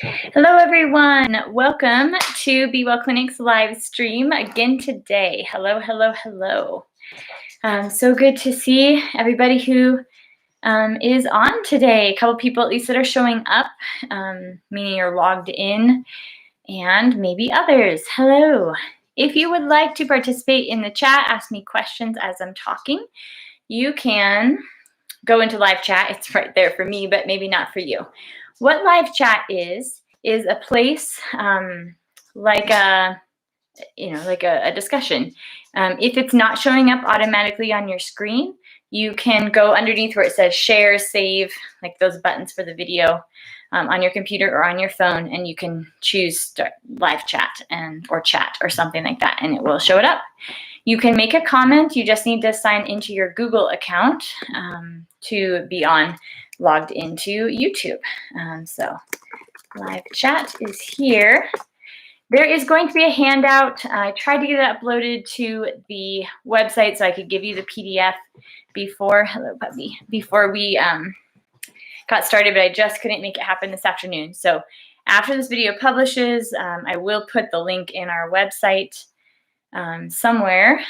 Hello, everyone. Welcome to Be Well Clinic's live stream again today. Hello, hello, hello. So good to see everybody who is on today. A couple people at least that are showing up, meaning you're logged in, and maybe others. Hello. If you would like to participate in the chat, ask me questions as I'm talking, you can go into live chat. It's right there for me, but maybe not for you. What live chat is a place like a discussion. If it's not showing up automatically on your screen, you can go underneath where it says share, save, like those buttons for the video on your computer or on your phone, and you can choose start live chat or chat or something like that, and it will show it up. You can make a comment. You just need to sign into your Google account to be logged into YouTube. So live chat is here. There is going to be a handout. I tried to get it uploaded to the website so I could give you the PDF before we got started, but I just couldn't make it happen this afternoon. So after this video publishes, I will put the link in our website somewhere.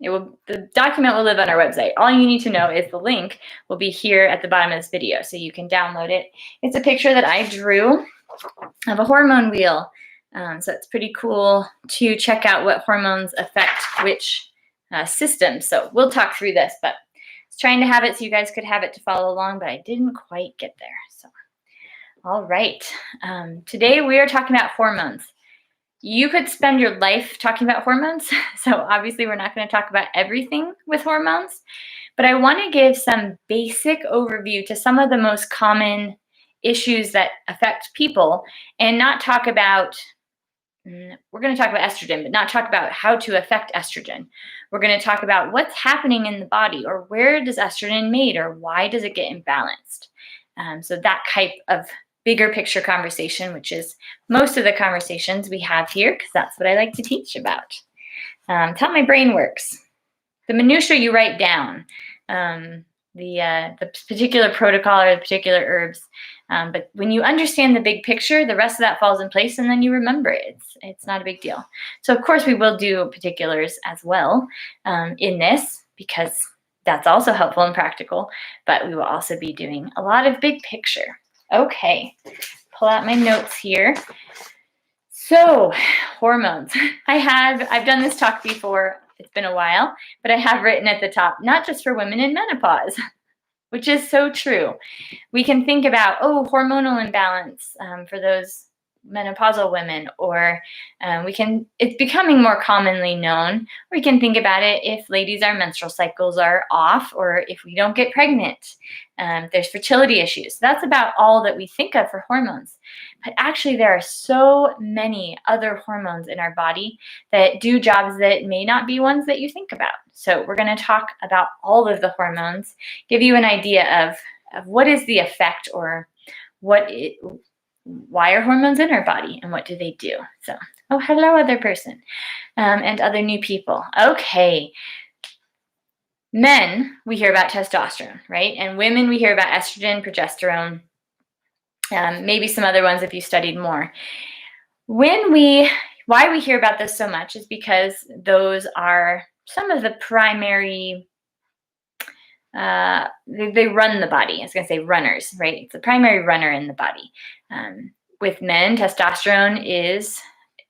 The document will live on our website. All you need to know is the link will be here at the bottom of this video, so you can download it. It's a picture that I drew of a hormone wheel. So it's pretty cool to check out what hormones affect which systems. So we'll talk through this, but I was trying to have it so you guys could have it to follow along, but I didn't quite get there. So, all right. Today we are talking about hormones. You could spend your life talking about hormones. So obviously we're not going to talk about everything with hormones, but I want to give some basic overview to some of the most common issues that affect people and not talk about, we're going to talk about estrogen, but not talk about how to affect estrogen. We're going to talk about what's happening in the body, or where does estrogen made, or why does it get imbalanced? So that type of bigger picture conversation, which is most of the conversations we have here, because that's what I like to teach about. It's how my brain works. The minutiae you write down, the particular protocol or the particular herbs. But when you understand the big picture, the rest of that falls in place, and then you remember it. It's not a big deal. So of course we will do particulars as well in this, because that's also helpful and practical, but we will also be doing a lot of big picture. Okay, pull out my notes here. So, hormones. I've done this talk before. It's been a while, but I have written at the top, not just for women in menopause, which is so true. We can think about, hormonal imbalance for those menopausal women, or it's becoming more commonly known. We can think about it if ladies, our menstrual cycles are off, or if we don't get pregnant. There's fertility issues. That's about all that we think of for hormones. But actually, there are so many other hormones in our body that do jobs that may not be ones that you think about. So we're going to talk about all of the hormones, give you an idea of what is the effect, or why are hormones in our body and what do they do? So, hello, other person, and other new people. Okay. Men, we hear about testosterone, right? And women, we hear about estrogen, progesterone, maybe some other ones if you studied more. Why we hear about this so much is because those are some of the primary, they run the body. I was going to say runners, right? It's the primary runner in the body. With men, testosterone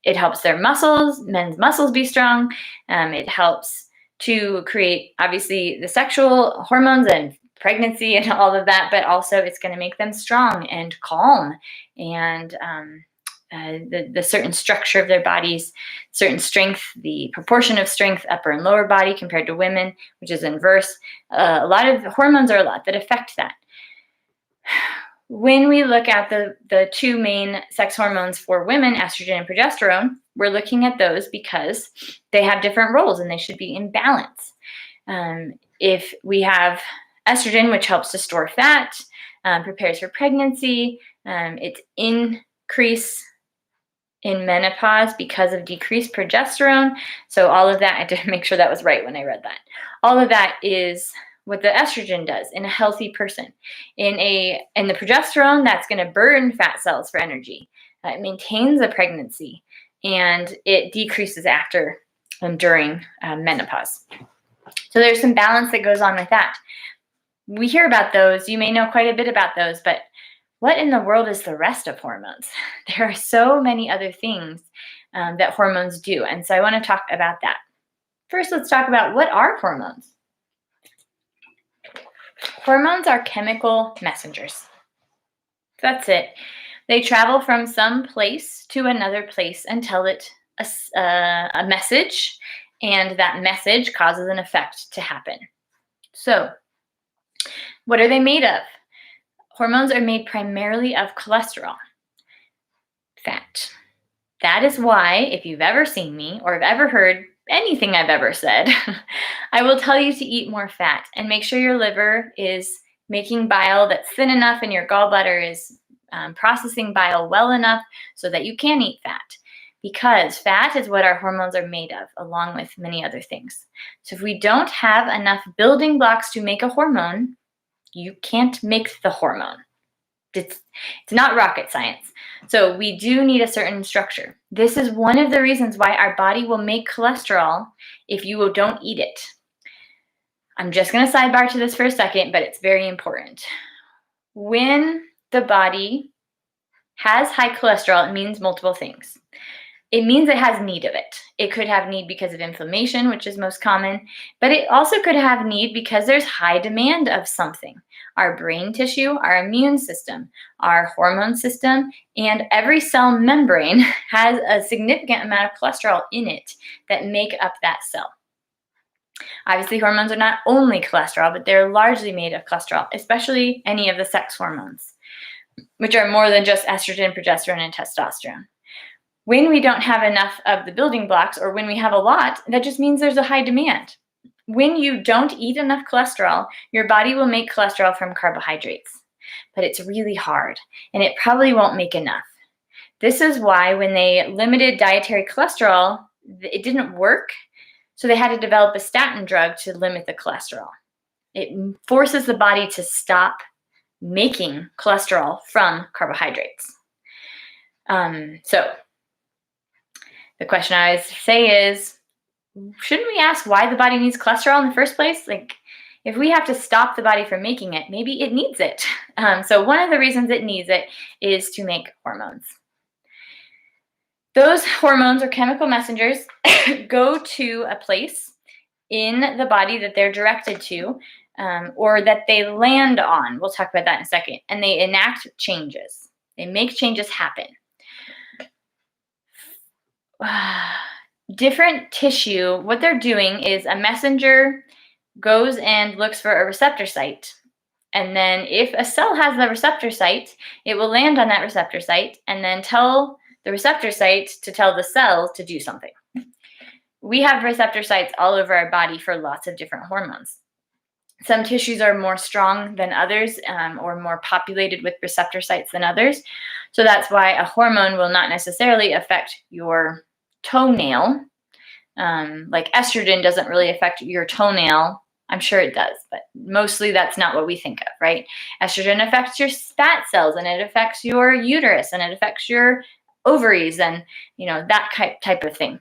it helps their men's muscles be strong. It helps to create, obviously, the sexual hormones and pregnancy and all of that, but also it's going to make them strong and calm, and the certain structure of their bodies, certain strength, the proportion of strength, upper and lower body compared to women, which is inverse. A lot of hormones are a lot that affect that. When we look at the two main sex hormones for women, estrogen and progesterone, we're looking at those because they have different roles and they should be in balance. If we have estrogen, which helps to store fat, prepares for pregnancy, it's increase in menopause because of decreased progesterone. So all of that, I did make sure that was right when I read that. All of that is what the estrogen does in a healthy person. In the progesterone, that's going to burn fat cells for energy. It maintains a pregnancy, and it decreases after and during menopause. So there's some balance that goes on with that. We hear about those. You may know quite a bit about those, but what in the world is the rest of hormones? There are so many other things that hormones do, and so I want to talk about that. First, let's talk about what are hormones. Hormones are chemical messengers. That's it. They travel from some place to another place and tell it a message, and that message causes an effect to happen. So, what are they made of? Hormones are made primarily of cholesterol, fat. That is why, if you've ever seen me or have ever heard anything I've ever said, I will tell you to eat more fat and make sure your liver is making bile that's thin enough and your gallbladder is processing bile well enough so that you can eat fat. Because fat is what our hormones are made of, along with many other things. So if we don't have enough building blocks to make a hormone, you can't make the hormone. It's not rocket science. So we do need a certain structure. This is one of the reasons why our body will make cholesterol if you don't eat it. I'm just going to sidebar to this for a second, but it's very important. When the body has high cholesterol, it means multiple things. It means it has need of it. It could have need because of inflammation, which is most common, but it also could have need because there's high demand of something. Our brain tissue, our immune system, our hormone system, and every cell membrane has a significant amount of cholesterol in it that make up that cell. Obviously, hormones are not only cholesterol, but they're largely made of cholesterol, especially any of the sex hormones, which are more than just estrogen, progesterone, and testosterone. When we don't have enough of the building blocks, or when we have a lot, that just means there's a high demand. When you don't eat enough cholesterol, your body will make cholesterol from carbohydrates, but it's really hard, and it probably won't make enough. This is why when they limited dietary cholesterol, it didn't work, so they had to develop a statin drug to limit the cholesterol. It forces the body to stop making cholesterol from carbohydrates. So the question I always say is, shouldn't we ask why the body needs cholesterol in the first place? Like, if we have to stop the body from making it, maybe it needs it. So one of the reasons it needs it is to make hormones. Those hormones or chemical messengers go to a place in the body that they're directed to, or that they land on. We'll talk about that in a second. And they enact changes. They make changes happen. Different tissue, what they're doing is a messenger goes and looks for a receptor site. And then if a cell has the receptor site, it will land on that receptor site and then tell the receptor site to tell the cell to do something. We have receptor sites all over our body for lots of different hormones. Some tissues are more strong than others, or more populated with receptor sites than others. So that's why a hormone will not necessarily affect your toenail. Like estrogen doesn't really affect your toenail. I'm sure it does, but mostly that's not what we think of, right? Estrogen affects your fat cells, and it affects your uterus, and it affects your ovaries, and that type of thing.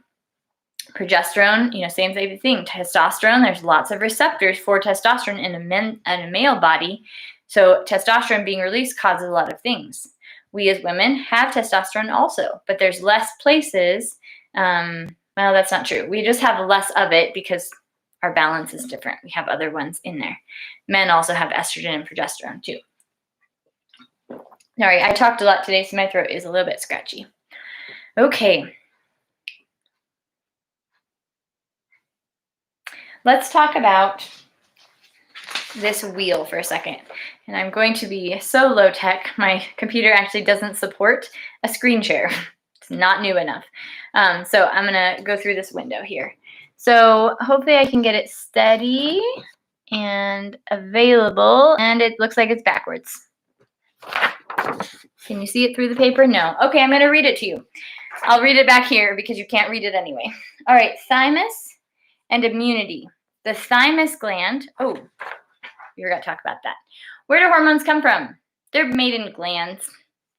Progesterone, same type of thing. Testosterone, there's lots of receptors for testosterone in a male body. So testosterone being released causes a lot of things. We as women have testosterone also, but there's less places. Well, that's not true. We just have less of it because our balance is different. We have other ones in there. Men also have estrogen and progesterone too. Sorry, I talked a lot today, so my throat is a little bit scratchy. Okay. Let's talk about this wheel for a second. And I'm going to be so low tech. My computer actually doesn't support a screen share. It's not new enough. So I'm going to go through this window here. So hopefully I can get it steady and available. And it looks like it's backwards. Can you see it through the paper? No. Okay, I'm going to read it to you. I'll read it back here because you can't read it anyway. All right, thymus and immunity. The thymus gland, We forgot to talk about that. Where do hormones come from? They're made in glands.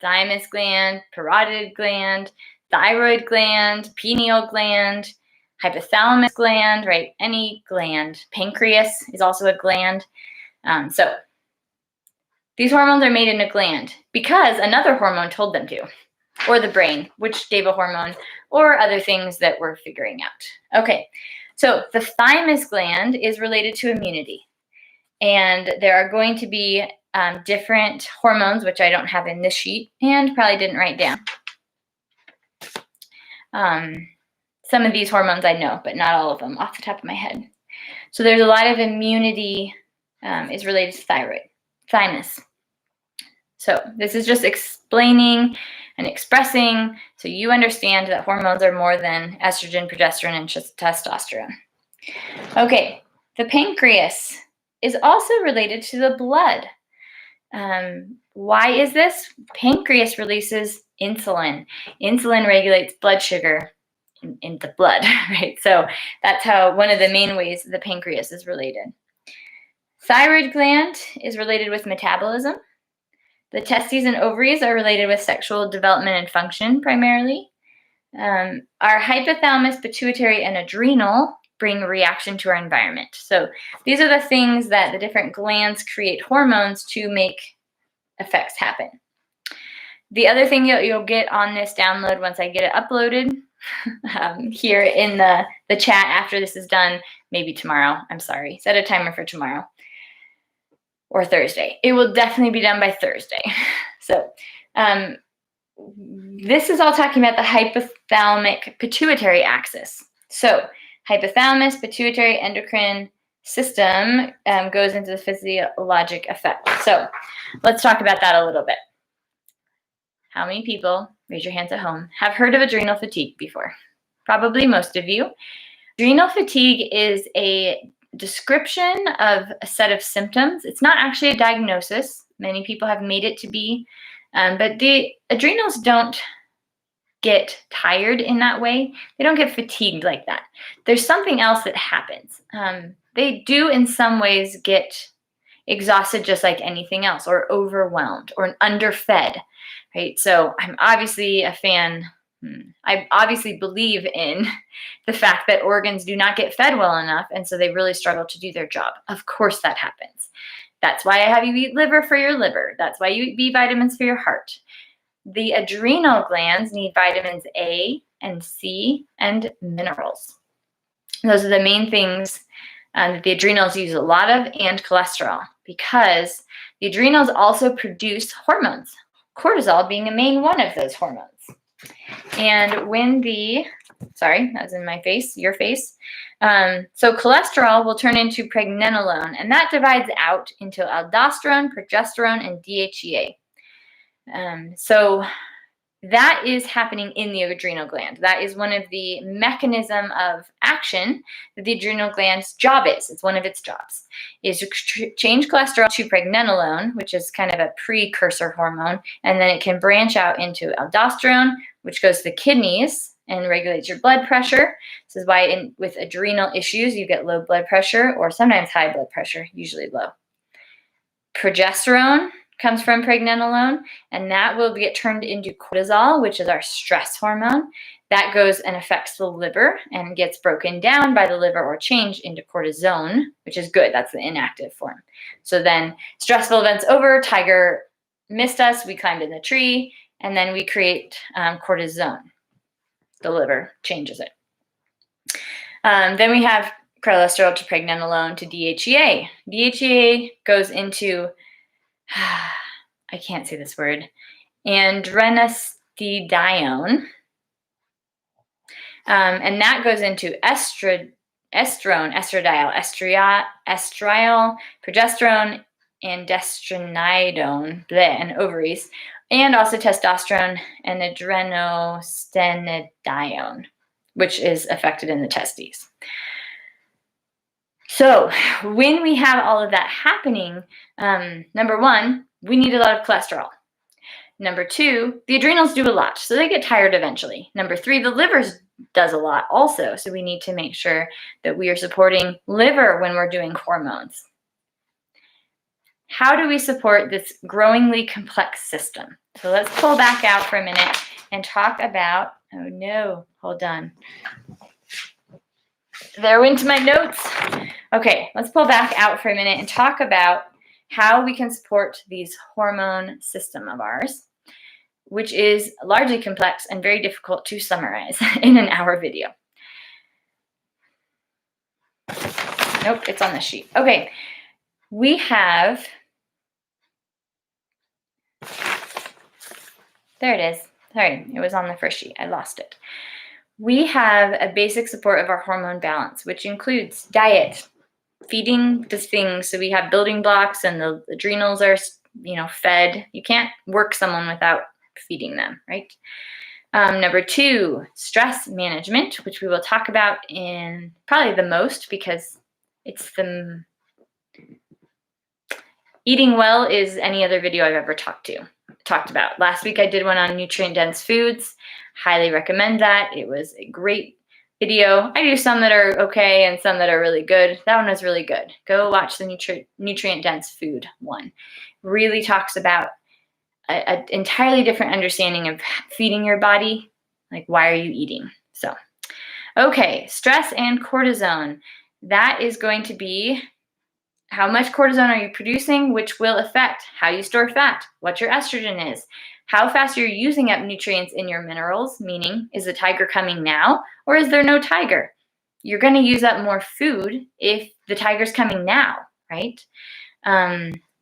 Thymus gland, parotid gland, thyroid gland, pineal gland, hypothalamus gland, right? Any gland. Pancreas is also a gland. So these hormones are made in a gland because another hormone told them to, or the brain, which gave a hormone, or other things that we're figuring out. Okay, so the thymus gland is related to immunity. And there are going to be different hormones, which I don't have in this sheet and probably didn't write down. Some of these hormones I know, but not all of them off the top of my head. So there's a lot of immunity is related to thymus. So this is just explaining and expressing so you understand that hormones are more than estrogen, progesterone, and testosterone. Okay, the pancreas is also related to the blood. Why is this? Pancreas releases insulin. Insulin regulates blood sugar in the blood, right? So that's how one of the main ways the pancreas is related. Thyroid gland is related with metabolism. The testes and ovaries are related with sexual development and function primarily. Our hypothalamus, pituitary, and adrenal bring reaction to our environment. So these are the things that the different glands create hormones to make effects happen. The other thing you'll get on this download once I get it uploaded here in the chat after this is done, maybe tomorrow, I'm sorry, set a timer for tomorrow or Thursday. It will definitely be done by Thursday. So this is all talking about the hypothalamic pituitary axis. So hypothalamus, pituitary, endocrine system goes into the physiologic effect. So let's talk about that a little bit. How many people, raise your hands at home, have heard of adrenal fatigue before? Probably most of you. Adrenal fatigue is a description of a set of symptoms. It's not actually a diagnosis. Many people have made it to be, but the adrenals don't get tired in that way. They don't get fatigued like that. There's something else that happens. They do in some ways get exhausted just like anything else, or overwhelmed, or underfed, right? So I'm obviously a fan. I obviously believe in the fact that organs do not get fed well enough, and so they really struggle to do their job. Of course that happens. That's why I have you eat liver for your liver. That's why you eat B vitamins for your heart. The adrenal glands need vitamins A and C and minerals. Those are the main things that the adrenals use a lot of, and cholesterol, because the adrenals also produce hormones, cortisol being a main one of those hormones. And when sorry, that was in my face, your face. So cholesterol will turn into pregnenolone, and that divides out into aldosterone, progesterone, and DHEA. So that is happening in the adrenal gland. That is one of the mechanism of action that the adrenal gland's job is. It's one of its jobs, is to change cholesterol to pregnenolone, which is kind of a precursor hormone, and then it can branch out into aldosterone, which goes to the kidneys and regulates your blood pressure. This is why with adrenal issues, you get low blood pressure or sometimes high blood pressure, usually low. Progesterone comes from pregnenolone, and that will get turned into cortisol, which is our stress hormone. That goes and affects the liver and gets broken down by the liver or changed into cortisone, which is good. That's the inactive form. So then stressful events over, tiger missed us, we climbed in the tree, and then we create cortisone. The liver changes it. Then we have cholesterol to pregnenolone to DHEA. DHEA goes into I can't say this word, androstenedione, and that goes into estradiol, estriol, progesterone, and androstenedione, and ovaries, and also testosterone and adrenostenedione, which is affected in the testes. So when we have all of that happening, number one, we need a lot of cholesterol. Number two, the adrenals do a lot, so they get tired eventually. Number three, the liver does a lot also, so we need to make sure that we are supporting liver when we're doing hormones. how do we support this growingly complex system? So let's pull back out for a minute and talk about, oh no, hold on. There went my notes. Okay, let's pull back out for a minute and talk about how we can support these hormone system of ours, which is largely complex and very difficult to summarize in an hour video. Nope, it's on the sheet. Okay, we have, there it is. Sorry, it was on the first sheet. I lost it. We have a basic support of our hormone balance, which includes diet, feeding the things. So we have building blocks, and the adrenals are, fed. You can't work someone without feeding them, right? Number 2, stress management, which we will talk about in probably the most, because it's the eating well is any other video I've ever talked about. Last week I did one on nutrient-dense foods. Highly recommend that. It was a great video. I do some that are okay and some that are really good. That one was really good. Go watch the nutrient-dense food one. Really talks about an entirely different understanding of feeding your body. Like, why are you eating? So, okay, stress and cortisone. That is going to be how much cortisone are you producing, which will affect how you store fat, what your estrogen is, how fast you're using up nutrients in your minerals, meaning, is the tiger coming now or is there no tiger? You're going to use up more food if the tiger's coming now, right?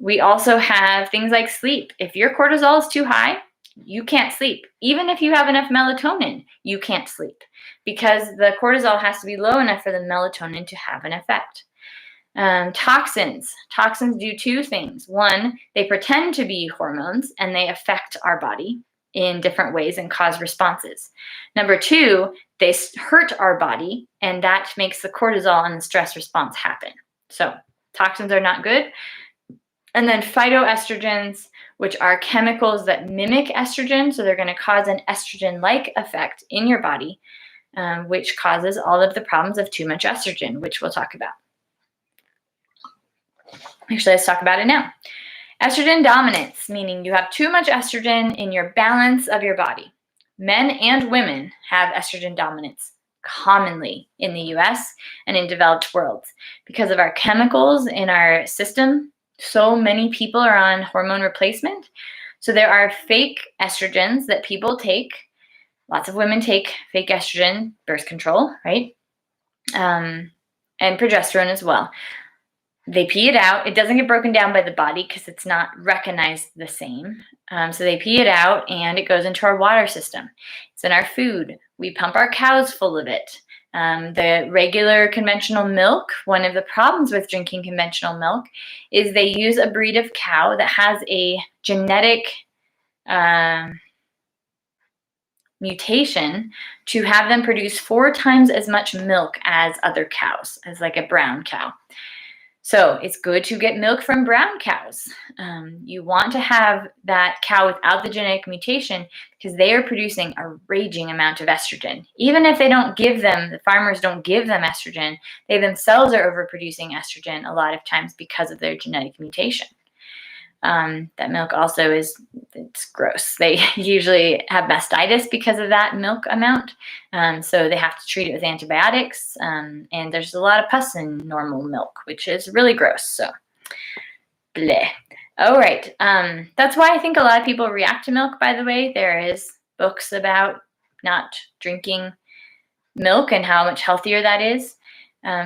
We also have things like sleep. If your cortisol is too high, you can't sleep. Even if you have enough melatonin, you can't sleep because the cortisol has to be low enough for the melatonin to have an effect. Toxins. Toxins do 2 things. 1, they pretend to be hormones and they affect our body in different ways and cause responses. Number 2, they hurt our body and that makes the cortisol and the stress response happen. So toxins are not good. And then phytoestrogens, which are chemicals that mimic estrogen. So they're going to cause an estrogen-like effect in your body, which causes all of the problems of too much estrogen, which we'll talk about. Actually, let's talk about it now. Estrogen dominance, meaning you have too much estrogen in your balance of your body. Men and women have estrogen dominance commonly in the US and in developed worlds. Because of our chemicals in our system, so many people are on hormone replacement. So there are fake estrogens that people take. Lots of women take fake estrogen, birth control, right? And progesterone as well. They pee it out. It doesn't get broken down by the body because it's not recognized the same. So they pee it out and it goes into our water system. It's in our food. We pump our cows full of it. The regular conventional milk, one of the problems with drinking conventional milk is they use a breed of cow that has a genetic mutation to have them produce 4 times as much milk as other cows, as like a brown cow. So it's good to get milk from brown cows. You want to have that cow without the genetic mutation because they are producing a raging amount of estrogen. Even if they don't give them, the farmers don't give them estrogen, they themselves are overproducing estrogen a lot of times because of their genetic mutation. That milk also it's gross. They usually have mastitis because of that milk amount. So they have to treat it with antibiotics. And there's a lot of pus in normal milk, which is really gross. So, bleh. All right. That's why I think a lot of people react to milk, by the way. There is books about not drinking milk and how much healthier that is.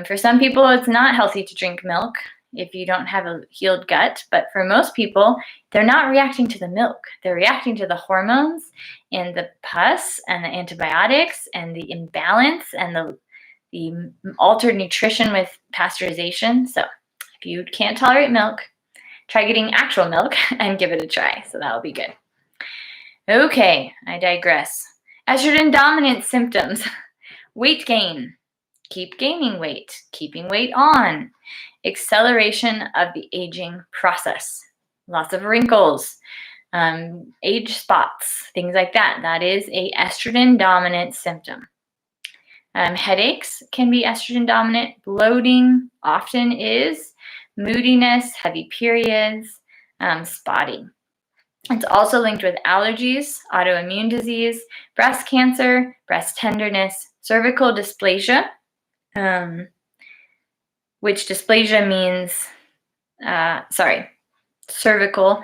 For some people, it's not healthy to drink milk if you don't have a healed gut. But for most people, they're not reacting to the milk. They're reacting to the hormones and the pus and the antibiotics and the imbalance and the altered nutrition with pasteurization. So if you can't tolerate milk, try getting actual milk and give it a try. So that'll be good. Okay, I digress. Estrogen dominance symptoms. Weight gain. Keep gaining weight. Keeping weight on. Acceleration of the aging process. Lots of wrinkles, age spots, things like that. That is a estrogen dominant symptom. Headaches can be estrogen dominant. Bloating often is. moodiness, heavy periods, spotting. It's also linked with allergies, autoimmune disease, breast cancer, breast tenderness, cervical dysplasia, which dysplasia means, cervical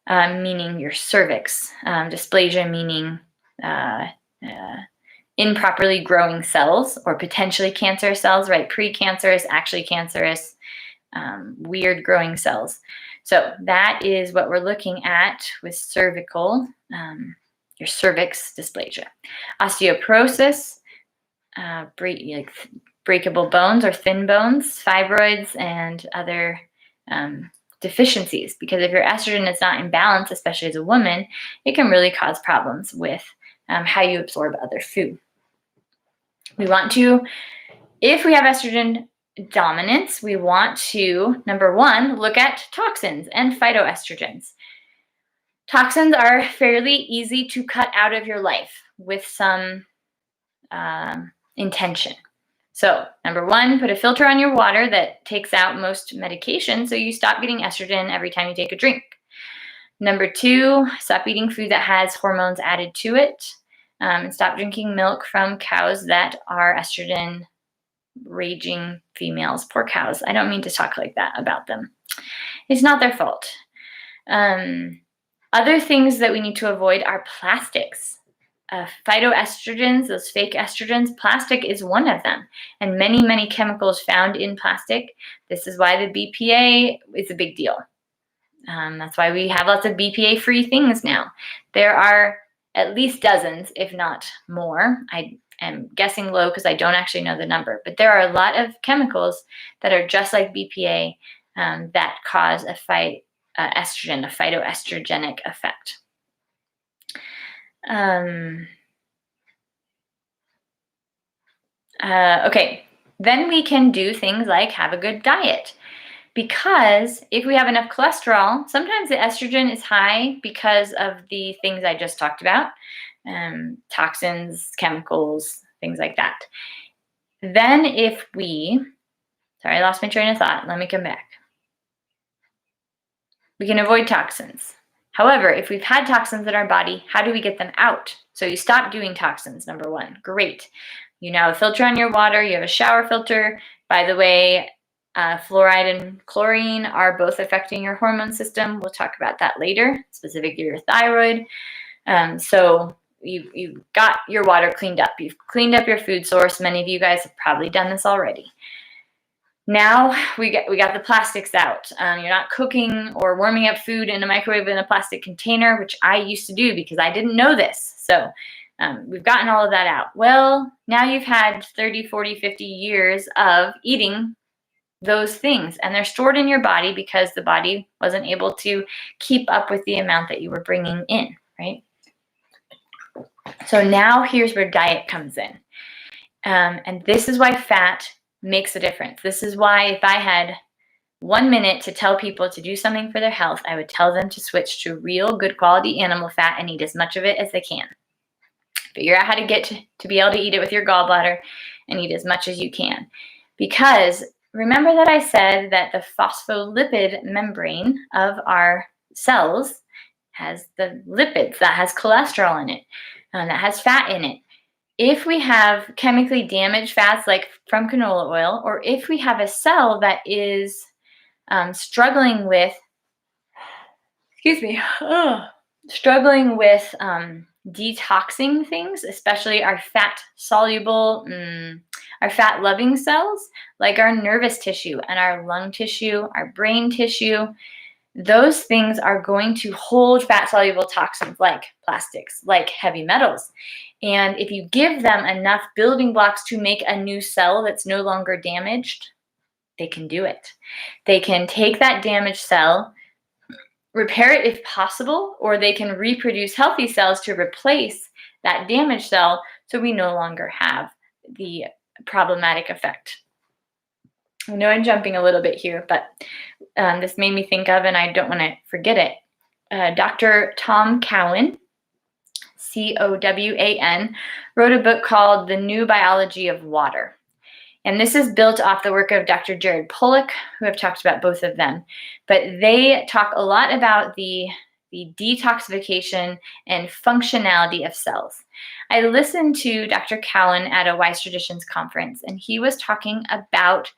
meaning your cervix, dysplasia meaning improperly growing cells or potentially cancerous cells, right? Precancerous, actually cancerous, weird growing cells. So that is what we're looking at with cervical, your cervix dysplasia. Osteoporosis, breakable bones or thin bones, fibroids, and other deficiencies. Because if your estrogen is not in balance, especially as a woman, it can really cause problems with how you absorb other food. We want to, if we have estrogen dominance, we want to, number one, look at toxins and phytoestrogens. Toxins are fairly easy to cut out of your life with some intention. So, number one, put a filter on your water that takes out most medication so you stop getting estrogen every time you take a drink. Number two, stop eating food that has hormones added to it, and stop drinking milk from cows that are estrogen raging females. Poor cows. I don't mean to talk like that about them. It's not their fault. Other things that we need to avoid are plastics. Phytoestrogens, those fake estrogens, plastic is one of them, and many, many chemicals found in plastic. This is why the BPA is a big deal. That's why we have lots of BPA-free things now. There are at least dozens, if not more. I am guessing low because I don't actually know the number, but there are a lot of chemicals that are just like BPA that cause a phytoestrogenic effect. Okay, then we can do things like have a good diet. Because if we have enough cholesterol, sometimes the estrogen is high because of the things I just talked about, toxins, chemicals, things like that. Then if we, sorry, I lost my train of thought. Let me come back. We can avoid toxins. However, if we've had toxins in our body, how do we get them out? So you stop doing toxins, number one. Great. You now have a filter on your water. You have a shower filter. By the way, fluoride and chlorine are both affecting your hormone system. We'll talk about that later, specifically your thyroid. So you've got your water cleaned up. You've cleaned up your food source. Many of you guys have probably done this already. Now we got the plastics out. You're not cooking or warming up food in a microwave in a plastic container, which I used to do because I didn't know this. So we've gotten all of that out. Well, now you've had 30, 40, 50 years of eating those things, and they're stored in your body because the body wasn't able to keep up with the amount that you were bringing in, right? So now here's where diet comes in. And this is why fat makes a difference. This is why if I had 1 minute to tell people to do something for their health, I would tell them to switch to real good quality animal fat and eat as much of it as they can. Figure out how to get to be able to eat it with your gallbladder and eat as much as you can. Because remember that I said that the phospholipid membrane of our cells has the lipids, that has cholesterol in it, that has fat in it. If we have chemically damaged fats like from canola oil, or if we have a cell that is struggling with detoxing things, especially our fat-soluble, our fat-loving cells, like our nervous tissue and our lung tissue, our brain tissue, those things are going to hold fat-soluble toxins like plastics, like heavy metals. And if you give them enough building blocks to make a new cell that's no longer damaged, they can do it. They can take that damaged cell, repair it if possible, or they can reproduce healthy cells to replace that damaged cell so we no longer have the problematic effect. I know I'm jumping a little bit here, but this made me think of, and I don't want to forget it, Dr. Tom Cowan, C-O-W-A-N, wrote a book called The New Biology of Water. And this is built off the work of Dr. Jared Pollack, who I've talked about both of them. But they talk a lot about the detoxification and functionality of cells. I listened to Dr. Cowan at a Wise Traditions conference, and he was talking about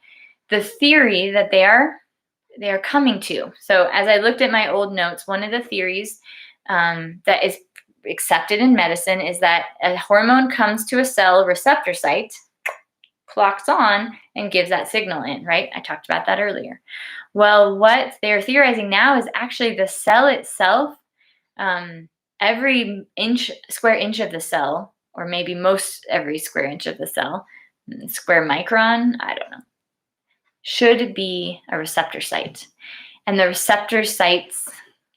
the theory that they are coming to. So as I looked at my old notes, one of the theories that is accepted in medicine is that a hormone comes to a cell receptor site, clocks on, and gives that signal in, right? I talked about that earlier. Well, what they're theorizing now is actually the cell itself, every square inch of the cell, or maybe most every square inch of the cell, square micron, I don't know, should be a receptor site. And the receptor sites,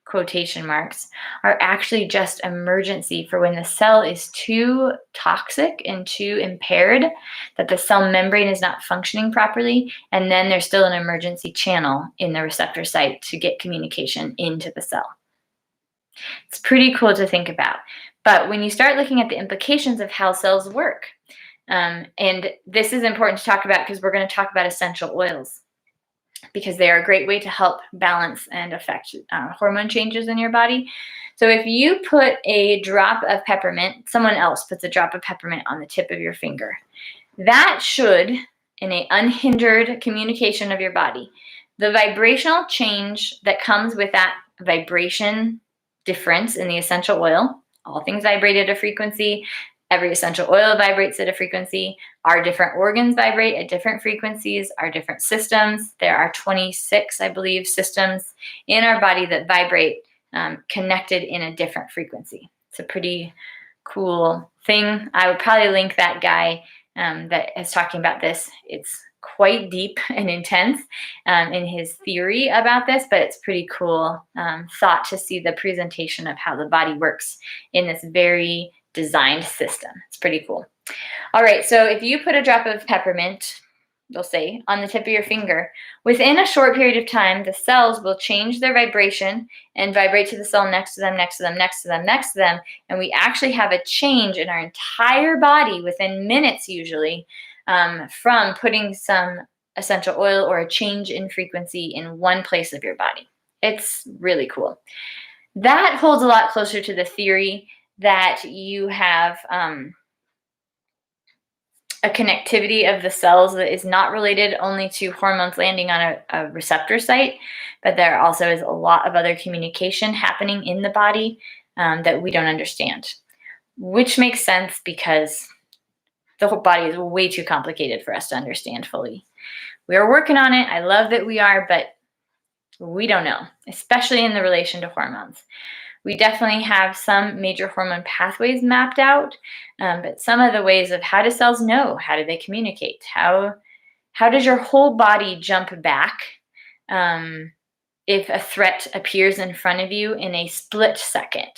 quotation marks, are actually just emergency for when the cell is too toxic and too impaired, that the cell membrane is not functioning properly, and then there's still an emergency channel in the receptor site to get communication into the cell. It's pretty cool to think about. But when you start looking at the implications of how cells work, and this is important to talk about because we're going to talk about essential oils, because they are a great way to help balance and affect hormone changes in your body. So if you put a drop of peppermint, someone else puts a drop of peppermint on the tip of your finger, that should, in an unhindered communication of your body, the vibrational change that comes with that vibration difference in the essential oil, all things vibrate at a frequency, every essential oil vibrates at a frequency. Our different organs vibrate at different frequencies, our different systems. There are 26, I believe, systems in our body that vibrate connected in a different frequency. It's a pretty cool thing. I would probably link that guy that is talking about this. It's quite deep and intense in his theory about this, but it's pretty cool thought to see the presentation of how the body works in this very designed system. It's pretty cool. All right, so if you put a drop of peppermint, they'll say, on the tip of your finger, within a short period of time, the cells will change their vibration and vibrate to the cell next to them, next to them, next to them, next to them, and we actually have a change in our entire body within minutes usually from putting some essential oil or a change in frequency in one place of your body. It's really cool. That holds a lot closer to the theory that you have a connectivity of the cells that is not related only to hormones landing on a receptor site, but there also is a lot of other communication happening in the body that we don't understand, which makes sense because the whole body is way too complicated for us to understand fully. We are working on it. I love that we are, but we don't know, especially in the relation to hormones. We definitely have some major hormone pathways mapped out, but some of the ways of how do cells know? How do they communicate? How does your whole body jump back if a threat appears in front of you in a split second?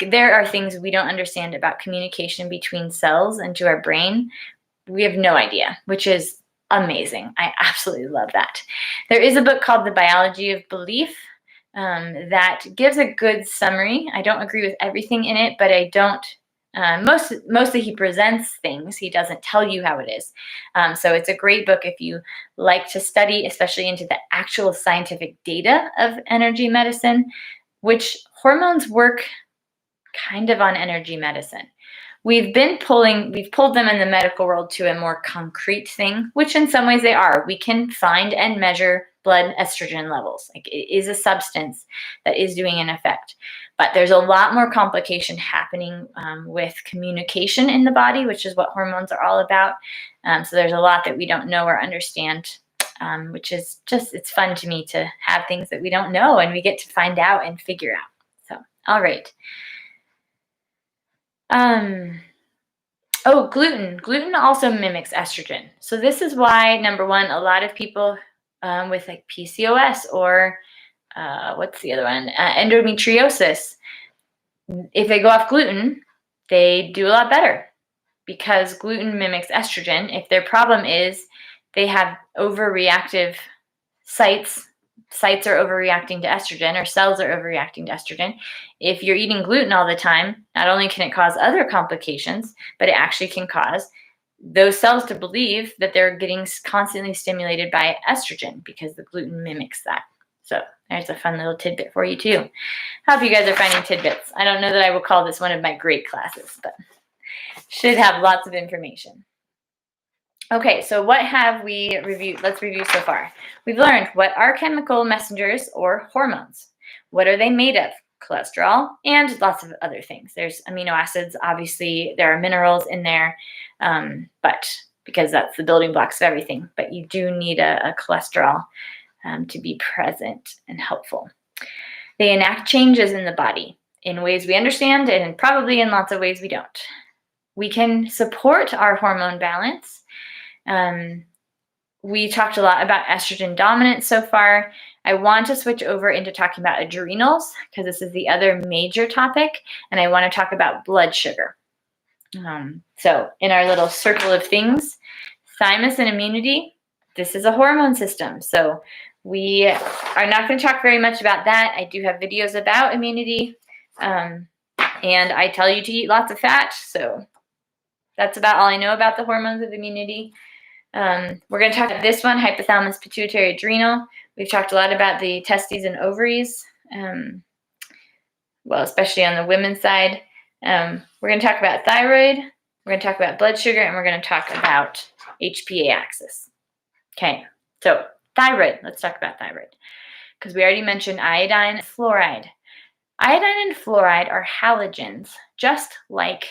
There are things we don't understand about communication between cells and to our brain. We have no idea, which is amazing. I absolutely love that. There is a book called The Biology of Belief that gives a good summary. I don't agree with everything in it, but I don't, mostly he presents things. He doesn't tell you how it is. So it's a great book if you like to study, especially into the actual scientific data of energy medicine, which hormones work kind of on energy medicine. We've pulled them in the medical world to a more concrete thing, which in some ways they are. We can find and measure blood estrogen levels. Like, it is a substance that is doing an effect. But there's a lot more complication happening with communication in the body, which is what hormones are all about. So there's a lot that we don't know or understand, which is just, it's fun to me to have things that we don't know and we get to find out and figure out. So, all right. Oh, gluten. Gluten also mimics estrogen. So this is why, number one, a lot of people with like PCOS or what's the other one? Endometriosis. If they go off gluten, they do a lot better because gluten mimics estrogen. If their problem is they have overreactive sites are overreacting to estrogen, or cells are overreacting to estrogen. If you're eating gluten all the time, not only can it cause other complications, but it actually can cause those cells to believe that they're getting constantly stimulated by estrogen because the gluten mimics that. So there's a fun little tidbit for you too. Hope you guys are finding tidbits. I don't know that I will call this one of my great classes, but should have lots of information. Okay, so what have we reviewed? Let's review so far. We've learned what are chemical messengers or hormones. What are they made of? Cholesterol and lots of other things. There's amino acids, obviously. There are minerals in there, but because that's the building blocks of everything. But you do need a cholesterol to be present and helpful. They enact changes in the body in ways we understand and probably in lots of ways we don't. We can support our hormone balance. We talked a lot about estrogen dominance so far. I want to switch over into talking about adrenals because this is the other major topic, and I want to talk about blood sugar. So in our little circle of things, thymus and immunity, this is a hormone system. So we are not going to talk very much about that. I do have videos about immunity, and I tell you to eat lots of fat. So that's about all I know about the hormones of immunity. We're going to talk about this one, hypothalamus, pituitary, adrenal. We've talked a lot about the testes and ovaries, well, especially on the women's side. We're going to talk about thyroid. We're going to talk about blood sugar, and we're going to talk about HPA axis. Okay, so thyroid. Let's talk about thyroid because we already mentioned iodine and fluoride. Iodine and fluoride are halogens, just like,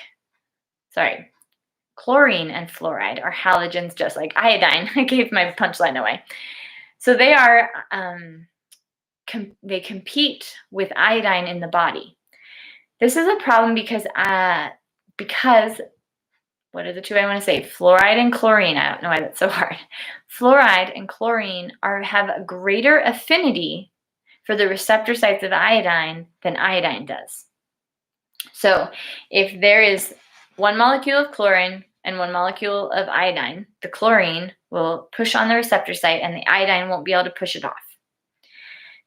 chlorine and fluoride are halogens just like iodine. I gave my punchline away. So they are, they compete with iodine in the body. This is a problem because what are the two I want to say? Fluoride and chlorine. I don't know why that's so hard. Fluoride and chlorine have a greater affinity for the receptor sites of iodine than iodine does. So if there is one molecule of chlorine and one molecule of iodine, the chlorine will push on the receptor site and the iodine won't be able to push it off.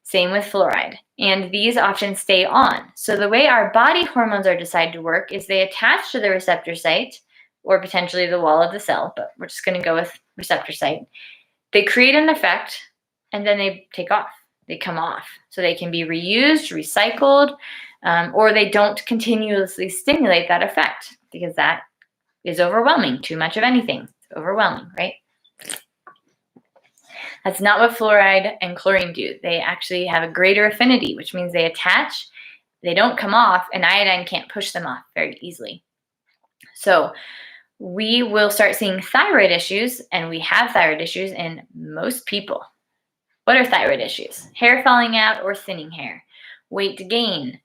Same with fluoride. And these often stay on. So the way our body hormones are decided to work is they attach to the receptor site or potentially the wall of the cell, but we're just going to go with receptor site. They create an effect and then they take off. They come off. So they can be reused, recycled, or they don't continuously stimulate that effect because that is overwhelming. Too much of anything. It's overwhelming, right? That's not what fluoride and chlorine do. They actually have a greater affinity, which means they attach, they don't come off, and iodine can't push them off very easily. So we will start seeing thyroid issues, and we have thyroid issues in most people. What are thyroid issues? Hair falling out or thinning hair, weight gain,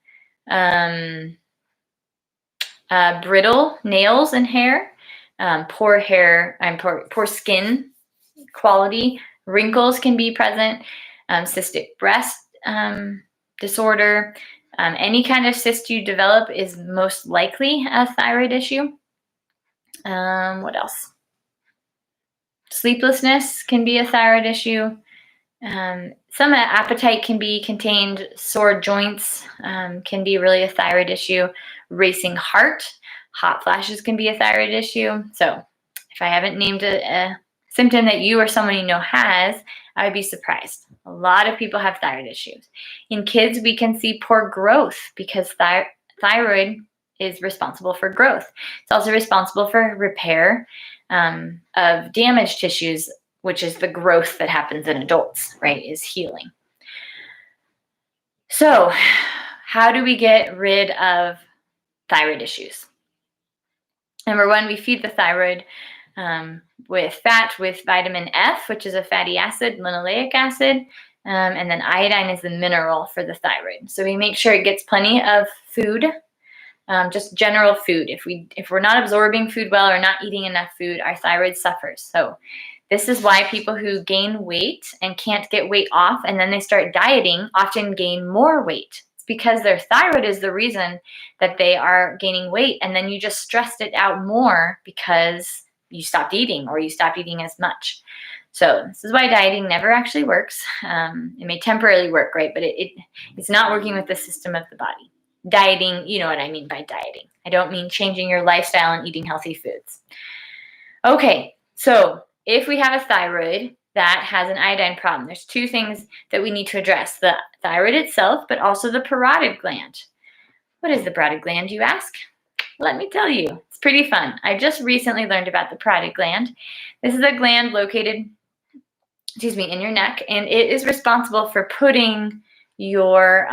brittle nails and hair, poor skin quality, wrinkles can be present, cystic breast disorder. Any kind of cyst you develop is most likely a thyroid issue. What else? Sleeplessness can be a thyroid issue. Some appetite can be contained. Sore joints can be really a thyroid issue. Racing heart, hot flashes can be a thyroid issue. So if I haven't named a symptom that you or someone you know has, I would be surprised. A lot of people have thyroid issues. In kids, we can see poor growth because thyroid is responsible for growth. It's also responsible for repair of damaged tissues, which is the growth that happens in adults, right, is healing. So how do we get rid of thyroid issues? Number one, we feed the thyroid with fat, with vitamin F, which is a fatty acid, linoleic acid, and then iodine is the mineral for the thyroid. So we make sure it gets plenty of food, just general food. If we're not absorbing food well or not eating enough food, our thyroid suffers. So this is why people who gain weight and can't get weight off and then they start dieting often gain more weight. It's because their thyroid is the reason that they are gaining weight, and then you just stressed it out more because you stopped eating or you stopped eating as much. So this is why dieting never actually works. It may temporarily work, right? But it's not working with the system of the body. Dieting, you know what I mean by dieting. I don't mean changing your lifestyle and eating healthy foods. Okay, so if we have a thyroid that has an iodine problem, there's two things that we need to address: the thyroid itself, but also the parotid gland. What is the parotid gland, you ask? Let me tell you, it's pretty fun. I just recently learned about the parotid gland. This is a gland located, in your neck, and it is responsible for putting your,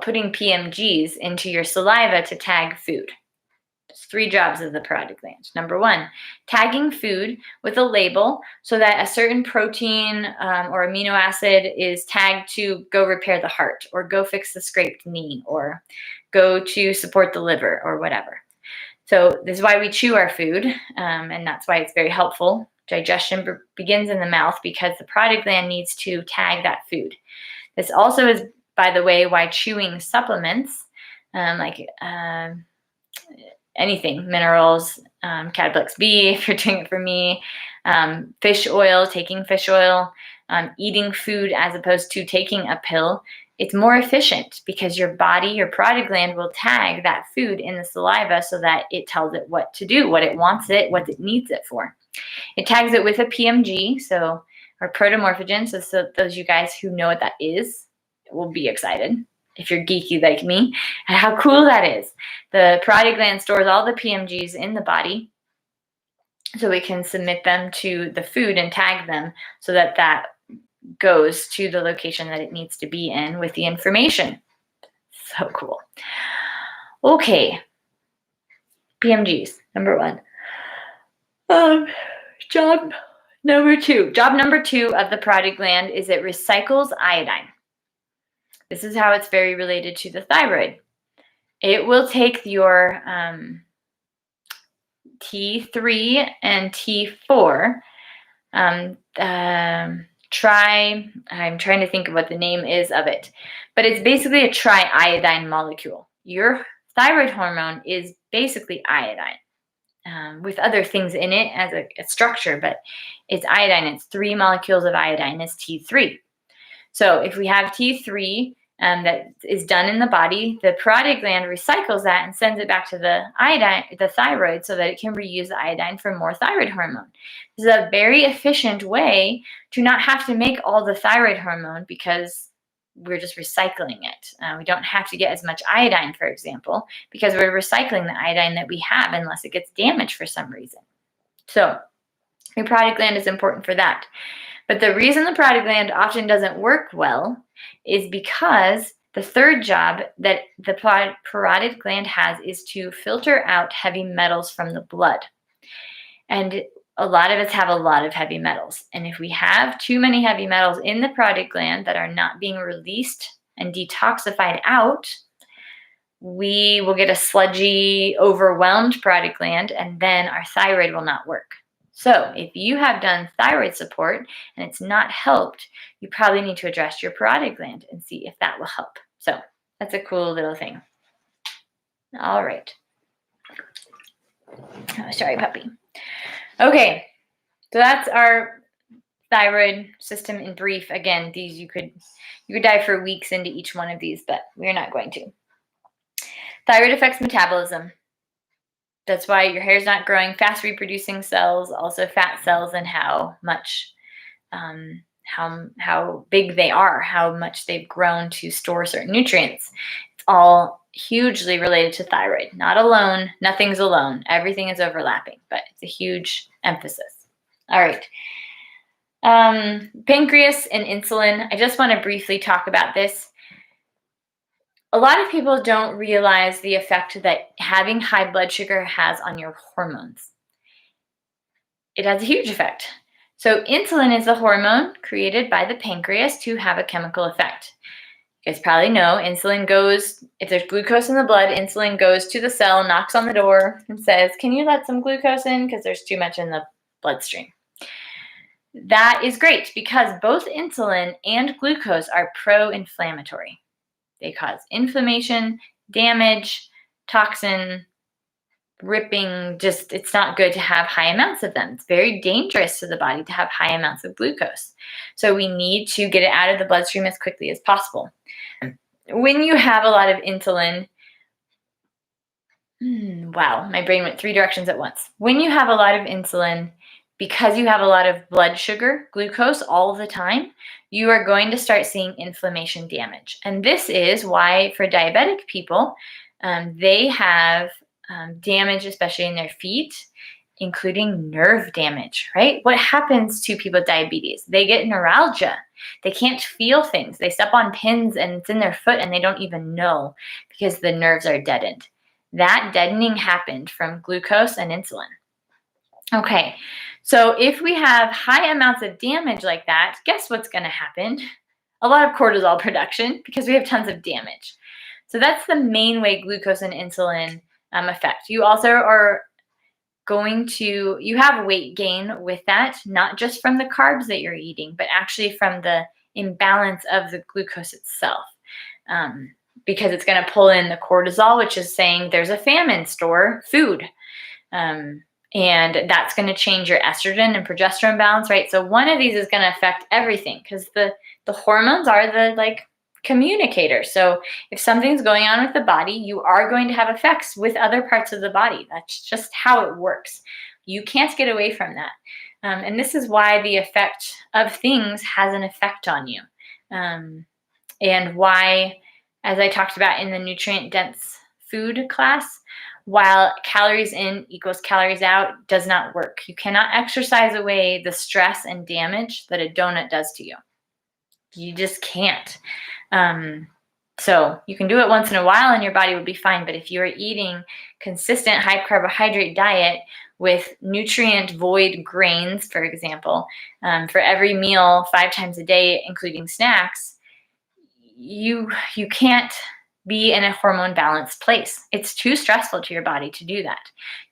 putting PMGs into your saliva to tag food. There's three jobs of the parotid gland. Number one, tagging food with a label so that a certain protein or amino acid is tagged to go repair the heart, or go fix the scraped knee, or go to support the liver, or whatever. So this is why we chew our food, and that's why it's very helpful. Digestion begins in the mouth because the parotid gland needs to tag that food. This also is, by the way, why chewing supplements like anything, minerals, Cataplex B, if you're doing it for me, fish oil, taking fish oil, eating food as opposed to taking a pill, it's more efficient because your body, your parotid gland, will tag that food in the saliva so that it tells it what to do, what it wants it, what it needs it for. It tags it with a PMG, or protomorphogen, so those you guys who know what that is will be excited, if you're geeky like me, and how cool that is. The parotid gland stores all the PMGs in the body so we can submit them to the food and tag them so that that goes to the location that it needs to be in with the information. So cool. Okay. PMGs, number one. Job number two of the parotid gland is it recycles iodine. This is how it's very related to the thyroid. It will take your T3 and T4. I'm trying to think of what the name is of it, but it's basically a triiodine molecule. Your thyroid hormone is basically iodine, with other things in it as a structure, but it's iodine. It's 3 molecules of iodine is T3. So if we have T3 that is done in the body, the parotid gland recycles that and sends it back to the thyroid so that it can reuse the iodine for more thyroid hormone. This is a very efficient way to not have to make all the thyroid hormone because we're just recycling it. We don't have to get as much iodine, for example, because we're recycling the iodine that we have unless it gets damaged for some reason. So the parotid gland is important for that. But the reason the parotid gland often doesn't work well is because the third job that the parotid gland has is to filter out heavy metals from the blood. And a lot of us have a lot of heavy metals. And if we have too many heavy metals in the parotid gland that are not being released and detoxified out, we will get a sludgy, overwhelmed parotid gland, and then our thyroid will not work. So if you have done thyroid support and it's not helped, you probably need to address your parotid gland and see if that will help. So that's a cool little thing. All right. Oh, sorry, puppy. Okay, so that's our thyroid system in brief. Again, these you could dive for weeks into each one of these, but we're not going to. Thyroid affects metabolism. That's why your hair is not growing, fast reproducing cells, also fat cells, and how much, how big they are, how much they've grown to store certain nutrients. It's all hugely related to thyroid. Not alone, nothing's alone. Everything is overlapping, but it's a huge emphasis. All right. Pancreas and insulin. I just want to briefly talk about this. A lot of people don't realize the effect that having high blood sugar has on your hormones. It has a huge effect. So insulin is a hormone created by the pancreas to have a chemical effect. You guys probably know insulin goes, if there's glucose in the blood, insulin goes to the cell, knocks on the door, and says, can you let some glucose in because there's too much in the bloodstream? That is great because both insulin and glucose are pro-inflammatory. They cause inflammation, damage, toxin, ripping. Just, it's not good to have high amounts of them. It's very dangerous to the body to have high amounts of glucose. So we need to get it out of the bloodstream as quickly as possible. When you have a lot of insulin, Wow, my brain went 3 directions at once. When you have a lot of insulin, because you have a lot of blood sugar, glucose all the time, you are going to start seeing inflammation damage. And this is why for diabetic people, they have damage, especially in their feet, including nerve damage, right? What happens to people with diabetes? They get neuralgia. They can't feel things. They step on pins and it's in their foot and they don't even know because the nerves are deadened. That deadening happened from glucose and insulin. Okay, so if we have high amounts of damage like that, guess what's going to happen? A lot of cortisol production because we have tons of damage. So that's the main way glucose and insulin affect. You also are going to, you have weight gain with that, not just from the carbs that you're eating, but actually from the imbalance of the glucose itself. Because it's going to pull in the cortisol, which is saying there's a famine, store food. And that's going to change your estrogen and progesterone balance, right? So one of these is going to affect everything because the hormones are the communicator. So if something's going on with the body, you are going to have effects with other parts of the body. That's just how it works. You can't get away from that. And this is why the effect of things has an effect on you. And why, as I talked about in the nutrient-dense food class, while calories in equals calories out does not work. You cannot exercise away the stress and damage that a donut does to you. You just can't. So you can do it once in a while and your body will be fine. But if you are eating consistent high carbohydrate diet with nutrient void grains, for example, for every meal 5 times a day, including snacks, you can't be in a hormone balanced place. It's too stressful to your body to do that.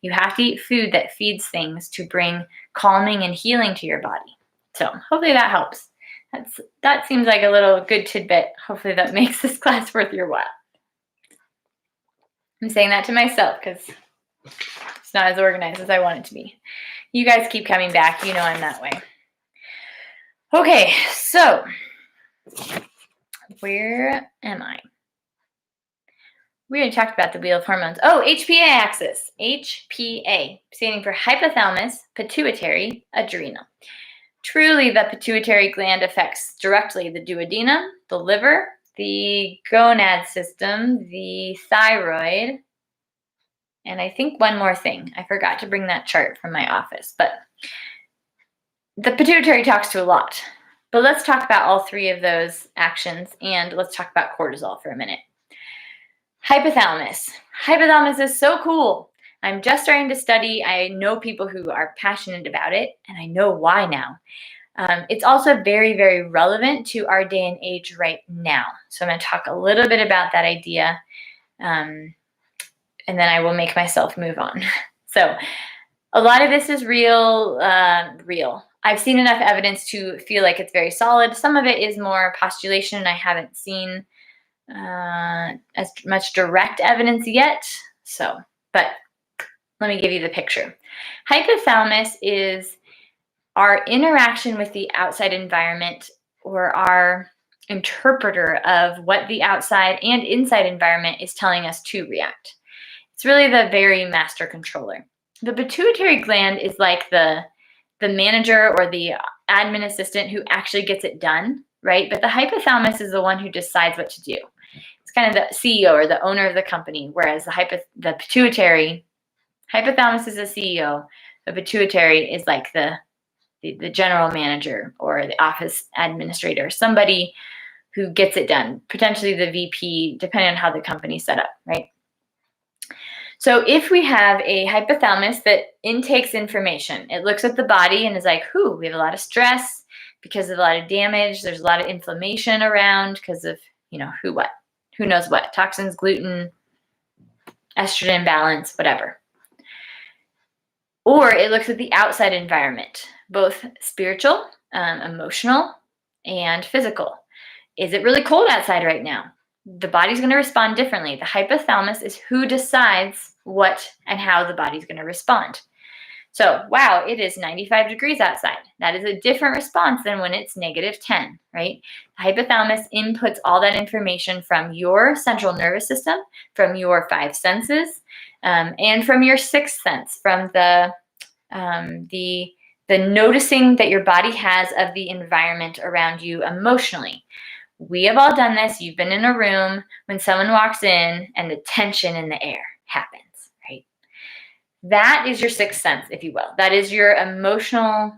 You have to eat food that feeds things to bring calming and healing to your body. So hopefully that helps. That seems like a little good tidbit. Hopefully that makes this class worth your while. I'm saying that to myself because it's not as organized as I want it to be. You guys keep coming back. You know I'm that way. Okay, so where am I? We already talked about the wheel of hormones. Oh, HPA axis. HPA, standing for hypothalamus, pituitary, adrenal. Truly, the pituitary gland affects directly the duodenum, the liver, the gonad system, the thyroid, and I think one more thing. I forgot to bring that chart from my office, but the pituitary talks to a lot. But let's talk about all 3 of those actions, and let's talk about cortisol for a minute. Hypothalamus. Hypothalamus is so cool. I'm just starting to study. I know people who are passionate about it, and I know why now. It's also very, very relevant to our day and age right now. So I'm going to talk a little bit about that idea, and then I will make myself move on. So a lot of this is real. I've seen enough evidence to feel like it's very solid. Some of it is more postulation, and I haven't seen as much direct evidence yet. So, but let me give you the picture. Hypothalamus is our interaction with the outside environment, or our interpreter of what the outside and inside environment is telling us to react. It's really the very master controller. The pituitary gland is like the manager or the admin assistant who actually gets it done, right? But the hypothalamus is the one who decides what to do. It's kind of the CEO or the owner of the company, whereas the pituitary, hypothalamus is the CEO, the pituitary is like the general manager or the office administrator, somebody who gets it done, potentially the VP, depending on how the company's set up, right? So if we have a hypothalamus that intakes information, it looks at the body and is like, we have a lot of stress because of a lot of damage. There's a lot of inflammation around because of, who knows what, toxins, gluten, estrogen balance, whatever. Or it looks at the outside environment, both spiritual, emotional, and physical. Is it really cold outside right now? The body's going to respond differently. The hypothalamus is who decides what and how the body's going to respond. So, wow, it is 95 degrees outside. That is a different response than when it's -10, right? The hypothalamus inputs all that information from your central nervous system, from your 5 senses, and from your 6th sense, from the noticing that your body has of the environment around you emotionally. We have all done this. You've been in a room when someone walks in and the tension in the air happens. That is your 6th sense, if you will. That is your emotional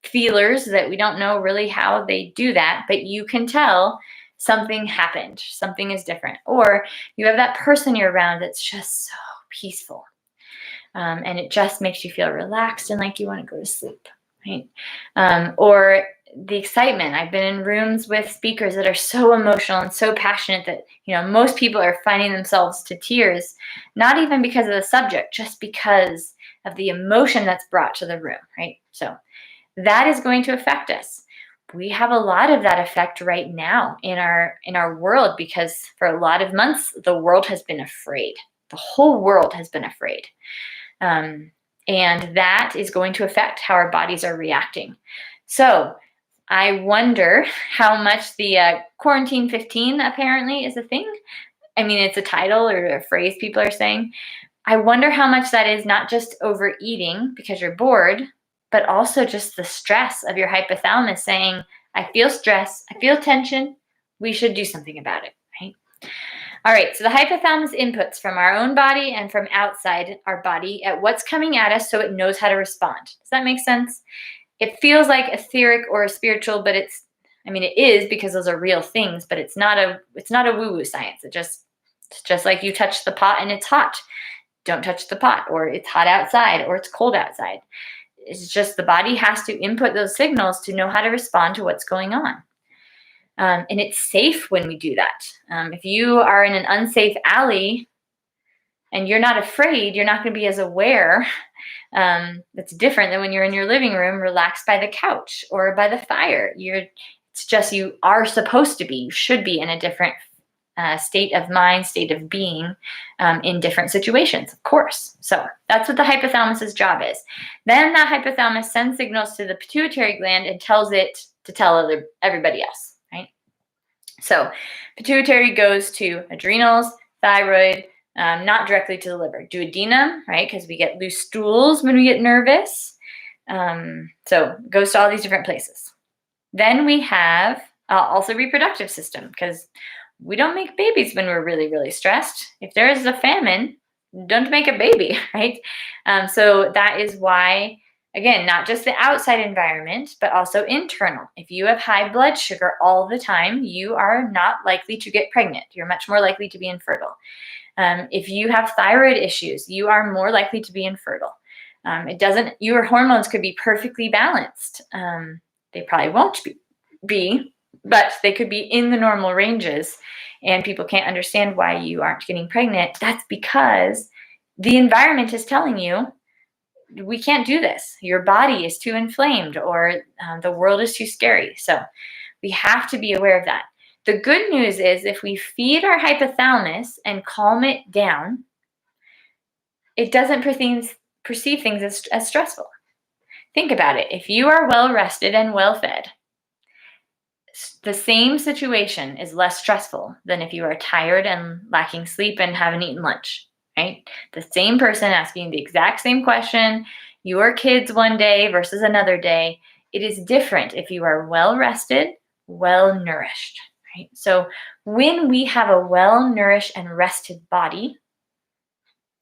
feelers that we don't know really how they do that, but you can tell something happened, something is different. Or you have that person you're around that's just so peaceful, and it just makes you feel relaxed and like you want to go to sleep, right? Or the excitement. I've been in rooms with speakers that are so emotional and so passionate that, most people are finding themselves to tears, not even because of the subject, just because of the emotion that's brought to the room, right? So that is going to affect us. We have a lot of that effect right now in our world, because for a lot of months, the world has been afraid. The whole world has been afraid. And that is going to affect how our bodies are reacting. So I wonder how much the quarantine 15 apparently is a thing. I mean, it's a title or a phrase people are saying. I wonder how much that is not just overeating because you're bored, but also just the stress of your hypothalamus saying, I feel stress, I feel tension, we should do something about it, right? All right, so the hypothalamus inputs from our own body and from outside our body at what's coming at us so it knows how to respond. Does that make sense? It feels like etheric or spiritual, but it is, because those are real things, but it's not a woo-woo science. It's just like you touch the pot and it's hot. Don't touch the pot, or it's hot outside, or it's cold outside. It's just the body has to input those signals to know how to respond to what's going on. And it's safe when we do that. If you are in an unsafe alley and you're not afraid, you're not going to be as aware. That's different than when you're in your living room, relaxed by the couch or by the fire. It's just you are supposed to be, you should be in a different state of mind, state of being in different situations, of course. So that's what the hypothalamus's job is. Then that hypothalamus sends signals to the pituitary gland and tells it to tell everybody else, right? So pituitary goes to adrenals, thyroid, not directly to the liver. Duodenum, right? Because we get loose stools when we get nervous. So it goes to all these different places. Then we have also reproductive system, because we don't make babies when we're really, really stressed. If there is a famine, don't make a baby, right? So that is why, again, not just the outside environment, but also internal. If you have high blood sugar all the time, you are not likely to get pregnant. You're much more likely to be infertile. If you have thyroid issues, you are more likely to be infertile. Your hormones could be perfectly balanced. They probably won't be, but they could be in the normal ranges, and people can't understand why you aren't getting pregnant. That's because the environment is telling you, we can't do this. Your body is too inflamed, or the world is too scary. So we have to be aware of that. The good news is, if we feed our hypothalamus and calm it down, it doesn't perceive things as stressful. Think about it. If you are well rested and well fed, the same situation is less stressful than if you are tired and lacking sleep and haven't eaten lunch, right? The same person asking the exact same question, your kids one day versus another day, it is different if you are well rested, well nourished, right? So when we have a well nourished and rested body,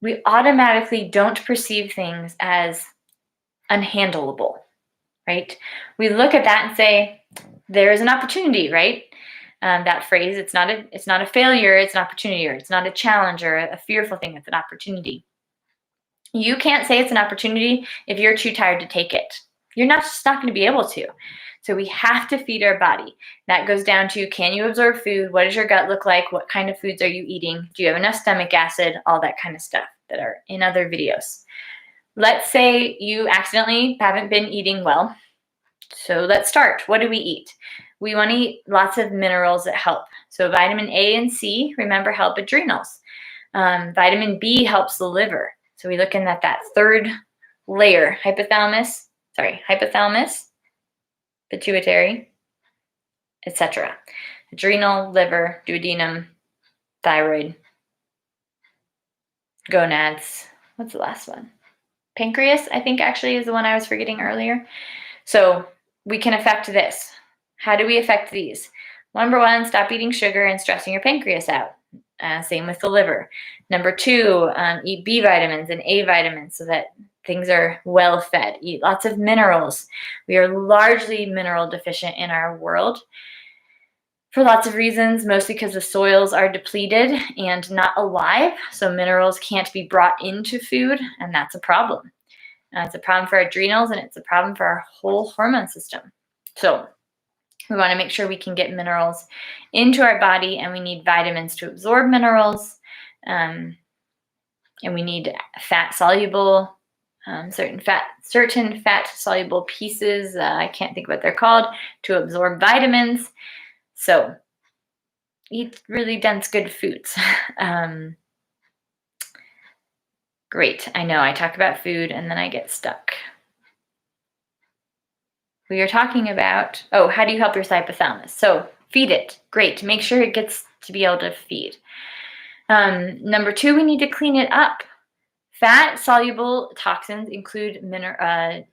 we automatically don't perceive things as unhandleable, right? We look at that and say, there is an opportunity, right? That phrase, it's not a failure, it's an opportunity, or it's not a challenge or a fearful thing, it's an opportunity. You can't say it's an opportunity if you're too tired to take it. You're just not going to be able to. So we have to feed our body. That goes down to, can you absorb food? What does your gut look like? What kind of foods are you eating? Do you have enough stomach acid? All that kind of stuff that are in other videos. Let's say you accidentally haven't been eating well. So let's start. What do we eat? We want to eat lots of minerals that help. So vitamin A and C, remember, help adrenals. Vitamin B helps the liver. So we're looking at that third layer, hypothalamus, pituitary, etc. Adrenal, liver, duodenum, thyroid, gonads. What's the last one? Pancreas, I think actually is the one I was forgetting earlier. So we can affect this. How do we affect these? Number one, stop eating sugar and stressing your pancreas out. Same with the liver. Number two, eat B vitamins and A vitamins so that things are well fed. Eat lots of minerals. We are largely mineral deficient in our world for lots of reasons, mostly because the soils are depleted and not alive. So minerals can't be brought into food, and that's a problem. It's a problem for our adrenals, and it's a problem for our whole hormone system. So we want to make sure we can get minerals into our body, and we need vitamins to absorb minerals, and we need fat-soluble, certain fat-soluble pieces, I can't think what they're called, to absorb vitamins. So eat really dense, good foods. Great, I know I talk about food and then I get stuck. We are talking about, how do you help your hypothalamus? So feed it. Great. Make sure it gets to be able to feed. Number two, we need to clean it up. Fat-soluble toxins include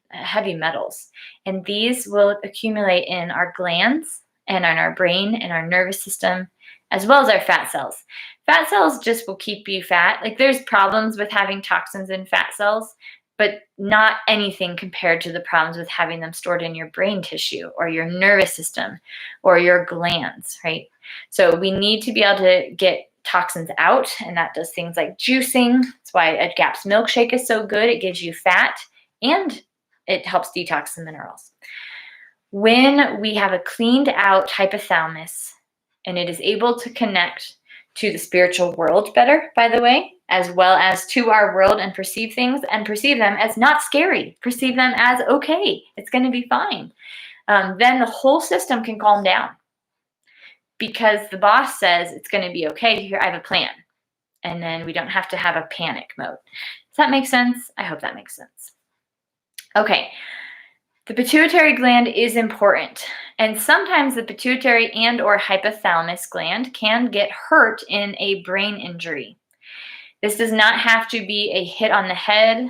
heavy metals, and these will accumulate in our glands and in our brain and our nervous system, as well as our fat cells. Fat cells just will keep you fat. Like, there's problems with having toxins in fat cells, but not anything compared to the problems with having them stored in your brain tissue or your nervous system or your glands, right? So we need to be able to get toxins out, and that does things like juicing. That's why a GAPS milkshake is so good. It gives you fat and it helps detox the minerals. When we have a cleaned out hypothalamus and it is able to connect to the spiritual world better, by the way, as well as to our world, and perceive things and perceive them as not scary, perceive them as okay, it's going to be fine, then the whole system can calm down, because the boss says it's going to be okay. Here, I have a plan. And then we don't have to have a panic mode. Does that make sense? I hope that makes sense. Okay. The pituitary gland is important. And sometimes the pituitary and or hypothalamus gland can get hurt in a brain injury. This does not have to be a hit on the head.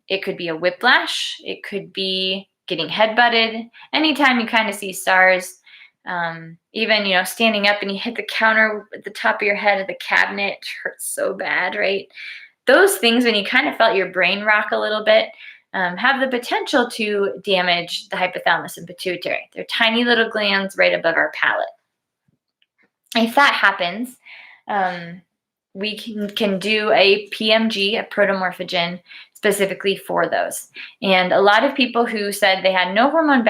It could be a whiplash. It could be getting headbutted. Anytime you kind of see stars, even, standing up and you hit the counter at the top of your head of the cabinet, hurts so bad, right? Those things, when you kind of felt your brain rock a little bit, have the potential to damage the hypothalamus and pituitary. They're tiny little glands right above our palate. If that happens, we can do a PMG, a protomorphogen, specifically for those. And a lot of people who said they had no hormone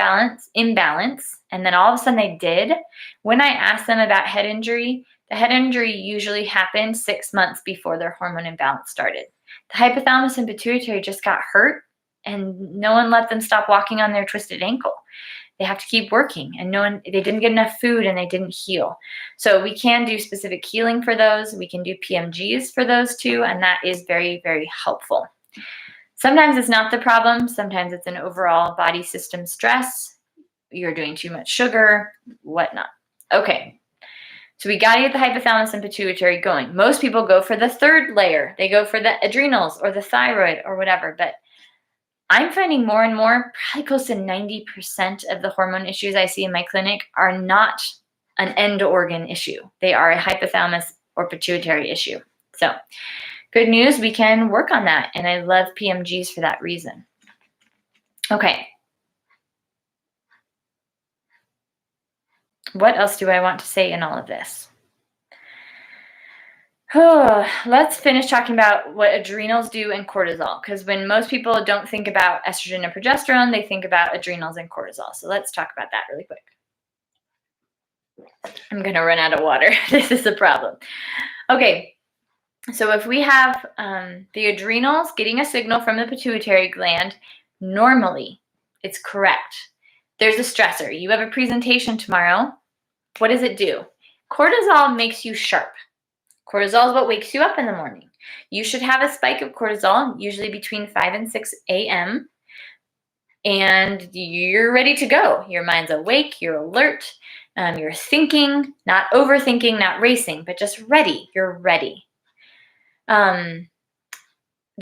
imbalance, and then all of a sudden they did, when I asked them about head injury, the head injury usually happened 6 months before their hormone imbalance started. The hypothalamus and pituitary just got hurt, and no one let them stop walking on their twisted ankle. They have to keep working, and they didn't get enough food, and they didn't heal. So we can do specific healing for those. We can do PMGs for those too, and that is very, very helpful. Sometimes it's not the problem. Sometimes it's an overall body system stress. You're doing too much sugar, whatnot. Okay, so we got to get the hypothalamus and pituitary going. Most people go for the third layer. They go for the adrenals or the thyroid or whatever, but I'm finding more and more, probably close to 90% of the hormone issues I see in my clinic are not an end organ issue. They are a hypothalamus or pituitary issue. So good news, we can work on that. And I love PMGs for that reason. Okay. What else do I want to say in all of this? Let's finish talking about what adrenals do and cortisol, because when most people don't think about estrogen and progesterone, they think about adrenals and cortisol. So let's talk about that really quick. I'm going to run out of water. This is a problem. Okay, so if we have the adrenals getting a signal from the pituitary gland, normally it's correct. There's a stressor. You have a presentation tomorrow. What does it do? Cortisol makes you sharp. Cortisol is what wakes you up in the morning. You should have a spike of cortisol, usually between 5 and 6 a.m., and you're ready to go. Your mind's awake, you're alert, you're thinking, not overthinking, not racing, but just ready. You're ready. The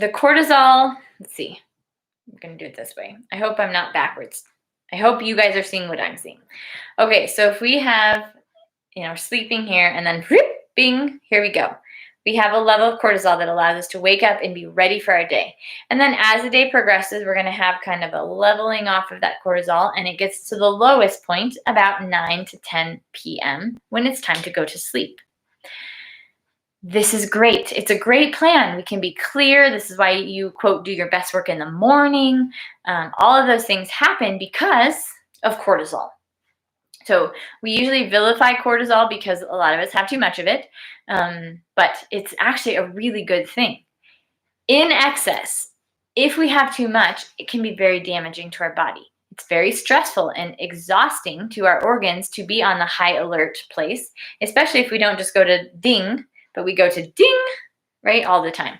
cortisol, let's see. I'm going to do it this way. I hope I'm not backwards. I hope you guys are seeing what I'm seeing. Okay, so if we have, sleeping here and then whoop, bing, here we go. We have a level of cortisol that allows us to wake up and be ready for our day. And then as the day progresses, we're going to have kind of a leveling off of that cortisol, and it gets to the lowest point about 9 to 10 p.m. when it's time to go to sleep. This is great. It's a great plan. We can be clear. This is why you, quote, do your best work in the morning. All of those things happen because of cortisol. So we usually vilify cortisol because a lot of us have too much of it, but it's actually a really good thing. In excess, if we have too much, it can be very damaging to our body. It's very stressful and exhausting to our organs to be on the high alert place, especially if we don't just go to ding, but we go to ding, right, all the time.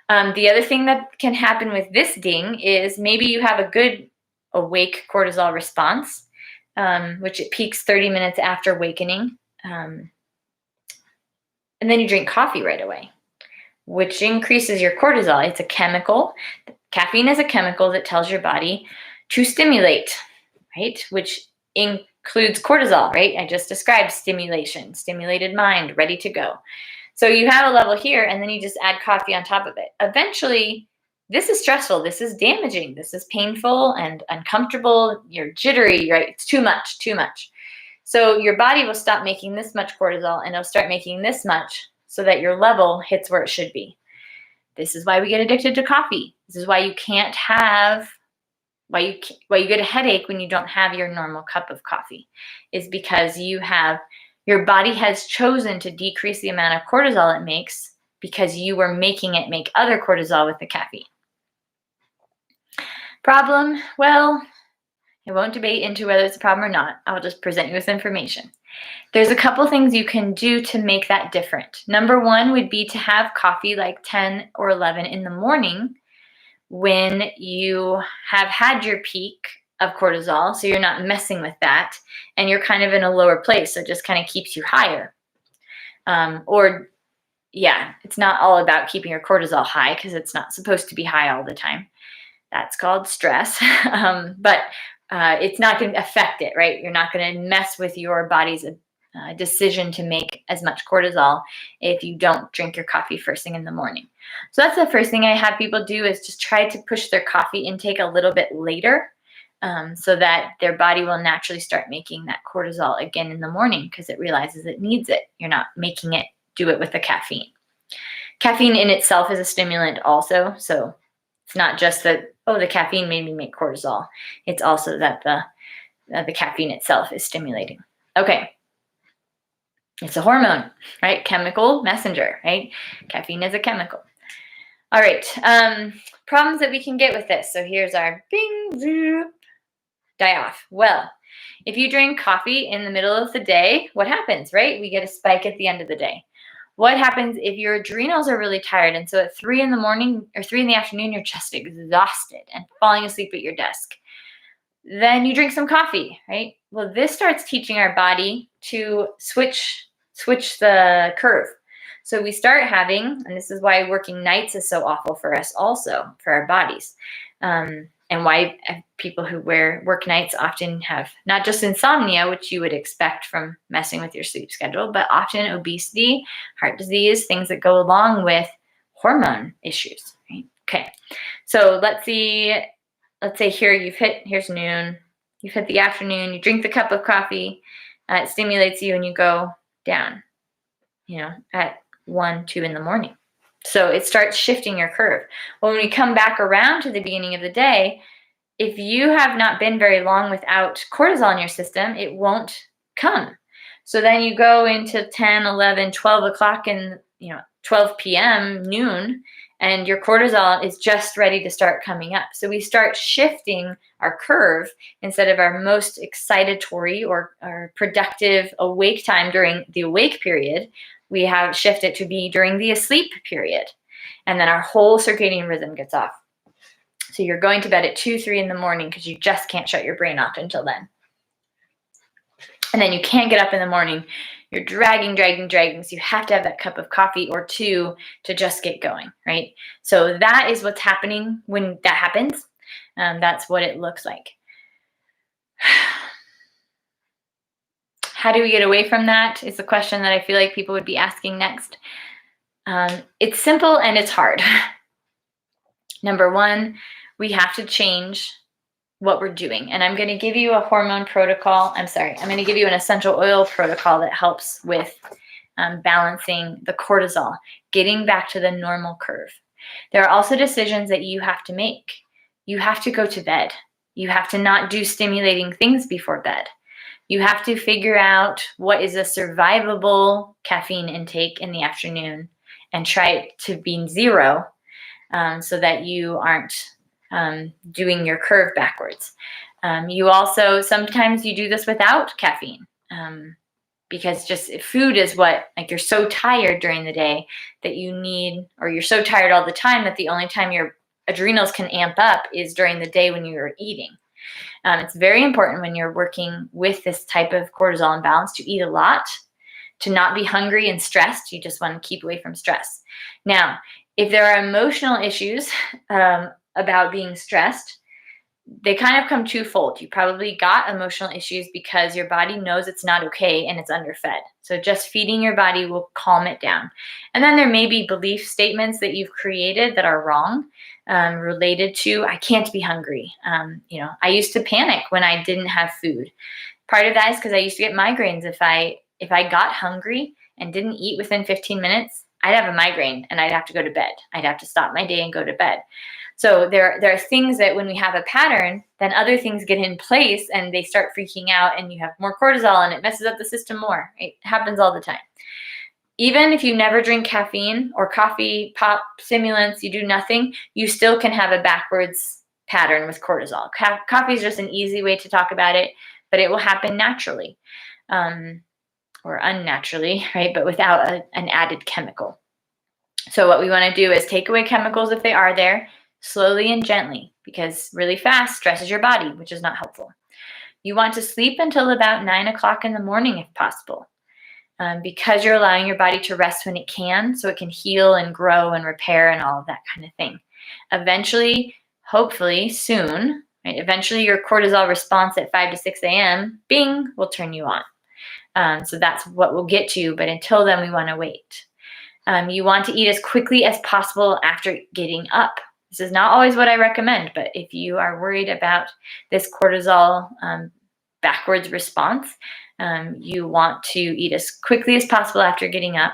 The other thing that can happen with this ding is maybe you have a good awake cortisol response, which it peaks 30 minutes after awakening. And then you drink coffee right away, which increases your cortisol. It's a chemical. Caffeine is a chemical that tells your body to stimulate, right? Which includes cortisol, right? I just described stimulation, stimulated mind, ready to go. So you have a level here, and then you just add coffee on top of it. Eventually, this is stressful. This is damaging. This is painful and uncomfortable. You're jittery, right? It's too much, too much. So your body will stop making this much cortisol, and it'll start making this much so that your level hits where it should be. This is why we get addicted to coffee. This is why you can't have, why you get a headache when you don't have your normal cup of coffee, is because your body has chosen to decrease the amount of cortisol it makes because you were making it make other cortisol with the caffeine. Problem? Well, I won't debate into whether it's a problem or not. I'll just present you with information. There's a couple things you can do to make that different. Number one would be to have coffee like 10 or 11 in the morning when you have had your peak of cortisol, so you're not messing with that, and you're kind of in a lower place, so it just kind of keeps you higher. It's not all about keeping your cortisol high because it's not supposed to be high all the time. That's called stress, but it's not going to affect it, right? You're not going to mess with your body's decision to make as much cortisol if you don't drink your coffee first thing in the morning. So that's the first thing I have people do, is just try to push their coffee intake a little bit later, so that their body will naturally start making that cortisol again in the morning because it realizes it needs it. You're not making it do it with the caffeine. Caffeine in itself is a stimulant also, so it's not just that, oh, the caffeine made me make cortisol. It's also that the caffeine itself is stimulating. Okay. It's a hormone, right? Chemical messenger, right? Caffeine is a chemical. All right. Problems that we can get with this. So here's our bing, zoop, die off. Well, if you drink coffee in the middle of the day, what happens, right? We get a spike at the end of the day. What happens if your adrenals are really tired, and so at 3 in the morning or 3 in the afternoon, you're just exhausted and falling asleep at your desk? Then you drink some coffee, right? Well, this starts teaching our body to switch the curve. So we start having, and this is why working nights is so awful for us also, for our bodies, and why people who work nights often have not just insomnia, which you would expect from messing with your sleep schedule, but often obesity, heart disease, things that go along with hormone issues, right? Okay, so let's say here's noon, you've hit the afternoon, you drink the cup of coffee, it stimulates you, and you go down, at 1, 2 in the morning. So it starts shifting your curve. Well, when we come back around to the beginning of the day, if you have not been very long without cortisol in your system, it won't come. So then you go into 10, 11, 12 o'clock and 12 p.m., noon, and your cortisol is just ready to start coming up. So we start shifting our curve. Instead of our most excitatory or productive awake time during the awake period, we have shift it to be during the asleep period. And then our whole circadian rhythm gets off. So you're going to bed at 2, 3 in the morning because you just can't shut your brain off until then. And then you can't get up in the morning. You're dragging. So you have to have that cup of coffee or 2 to just get going, right? So that is what's happening when that happens. That's what it looks like. How do we get away from that is the question that I feel like people would be asking next. It's simple and it's hard. Number 1, we have to change what we're doing. And I'm going to give you a hormone protocol. I'm going to give you an essential oil protocol that helps with balancing the cortisol, getting back to the normal curve. There are also decisions that you have to make. You have to go to bed. You have to not do stimulating things before bed. You have to figure out what is a survivable caffeine intake in the afternoon and try it to be 0 so that you aren't doing your curve backwards. You also, sometimes you do this without caffeine because just food is what, like you're so tired during the day that you need, or you're so tired all the time that the only time your adrenals can amp up is during the day when you're eating. It's very important when you're working with this type of cortisol imbalance to eat a lot, to not be hungry and stressed. You just want to keep away from stress. Now, if there are emotional issues about being stressed, they kind of come twofold. You probably got emotional issues because your body knows it's not okay and it's underfed. So just feeding your body will calm it down. And then there may be belief statements that you've created that are wrong, related to, I can't be hungry. I used to panic when I didn't have food. Part of that is because I used to get migraines. If I got hungry and didn't eat within 15 minutes, I'd have a migraine and I'd have to go to bed. I'd have to stop my day and go to bed. So there are things that when we have a pattern, then other things get in place and they start freaking out and you have more cortisol and it messes up the system more. It happens all the time. Even if you never drink caffeine or coffee, pop, stimulants, you do nothing, you still can have a backwards pattern with cortisol. Coffee is just an easy way to talk about it, but it will happen naturally or unnaturally, right? But without an added chemical. So what we want to do is take away chemicals if they are there, slowly and gently, because really fast stresses your body, which is not helpful. You want to sleep until about 9 o'clock in the morning if possible, because you're allowing your body to rest when it can, so it can heal and grow and repair and all of that kind of thing. Eventually, hopefully soon, right, eventually your cortisol response at 5 to 6 a.m., bing, will turn you on. So that's what we'll get to, but until then, we want to wait. You want to eat as quickly as possible after getting up. This is not always what I recommend, but if you are worried about this cortisol backwards response, you want to eat as quickly as possible after getting up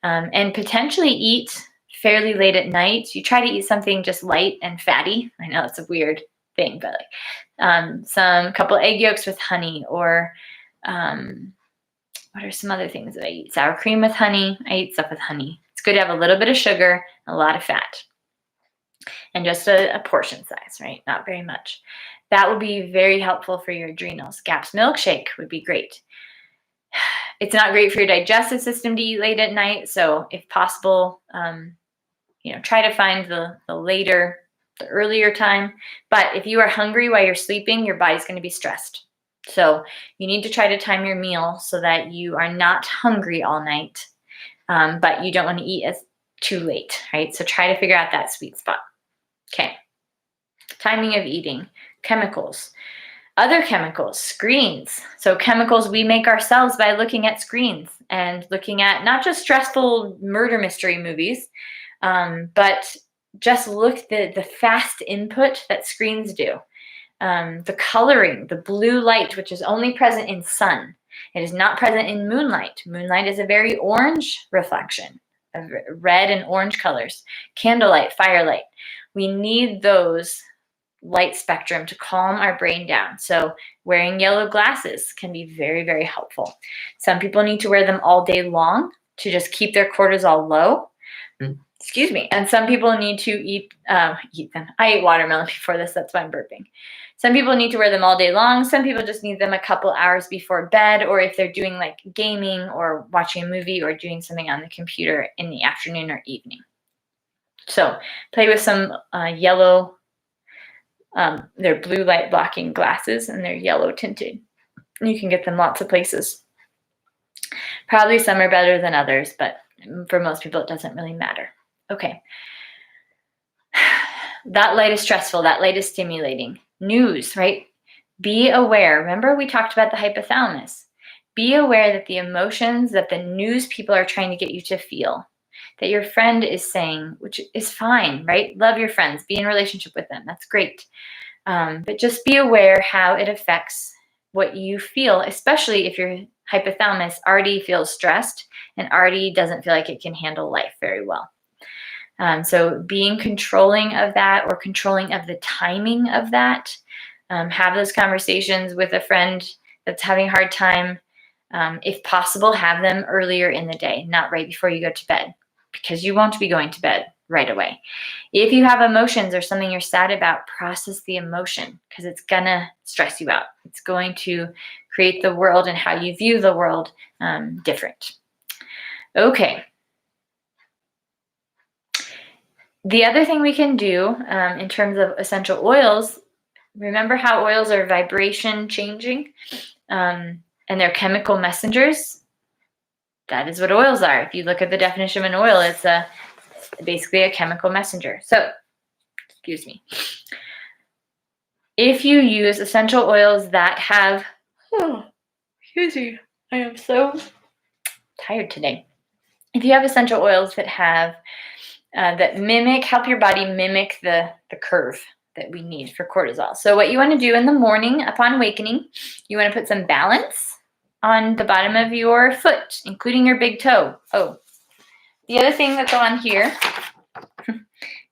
and potentially eat fairly late at night. You try to eat something just light and fatty. I know it's a weird thing, but like couple egg yolks with honey, or what are some other things that I eat? Sour cream with honey. I eat stuff with honey. It's good to have a little bit of sugar, a lot of fat. And just a portion size, right? Not very much. That would be very helpful for your adrenals. GAPS milkshake would be great. It's not great for your digestive system to eat late at night. So if possible, try to find the earlier time. But if you are hungry while you're sleeping, your body's going to be stressed. So you need to try to time your meal so that you are not hungry all night, but you don't want to eat as too late, right? So try to figure out that sweet spot. Okay. Timing of eating, chemicals, other chemicals, screens. So chemicals we make ourselves by looking at screens and looking at not just stressful murder mystery movies, but just look at the fast input that screens do. The coloring, the blue light, which is only present in sun. It is not present in moonlight. Moonlight is a very orange reflection of red and orange colors. Candlelight, firelight. We need those light spectrum to calm our brain down. So wearing yellow glasses can be very, very helpful. Some people need to wear them all day long to just keep their cortisol low. Excuse me. And some people need to eat them. I ate watermelon before this. That's why I'm burping. Some people need to wear them all day long. Some people just need them a couple hours before bed, or if they're doing like gaming or watching a movie or doing something on the computer in the afternoon or evening. So play with some yellow. They're blue light blocking glasses and they're yellow tinted. You can get them lots of places. Probably some are better than others, but for most people, it doesn't really matter. Okay. That light is stressful. That light is stimulating. News, right? Be aware. Remember, we talked about the hypothalamus. Be aware that the emotions that the news people are trying to get you to feel, that your friend is saying, which is fine, right? Love your friends. Be in a relationship with them. That's great. But just be aware how it affects what you feel, especially if your hypothalamus already feels stressed and already doesn't feel like it can handle life very well. So being controlling of that or controlling of the timing of that, have those conversations with a friend that's having a hard time. If possible, have them earlier in the day, not right before you go to bed, because you won't be going to bed right away. If you have emotions or something you're sad about, process the emotion, because it's gonna stress you out. It's going to create the world and how you view the world different. Okay. The other thing we can do in terms of essential oils, remember how oils are vibration changing and they're chemical messengers? That is what oils are. If you look at the definition of an oil, it's basically a chemical messenger. So, excuse me. If you use essential oils that have, excuse me, I am so tired today. If you have essential oils that have that help your body mimic the curve that we need for cortisol. So what you want to do in the morning upon awakening, you want to put some balance on the bottom of your foot, including your big toe. Oh, the other thing that's on here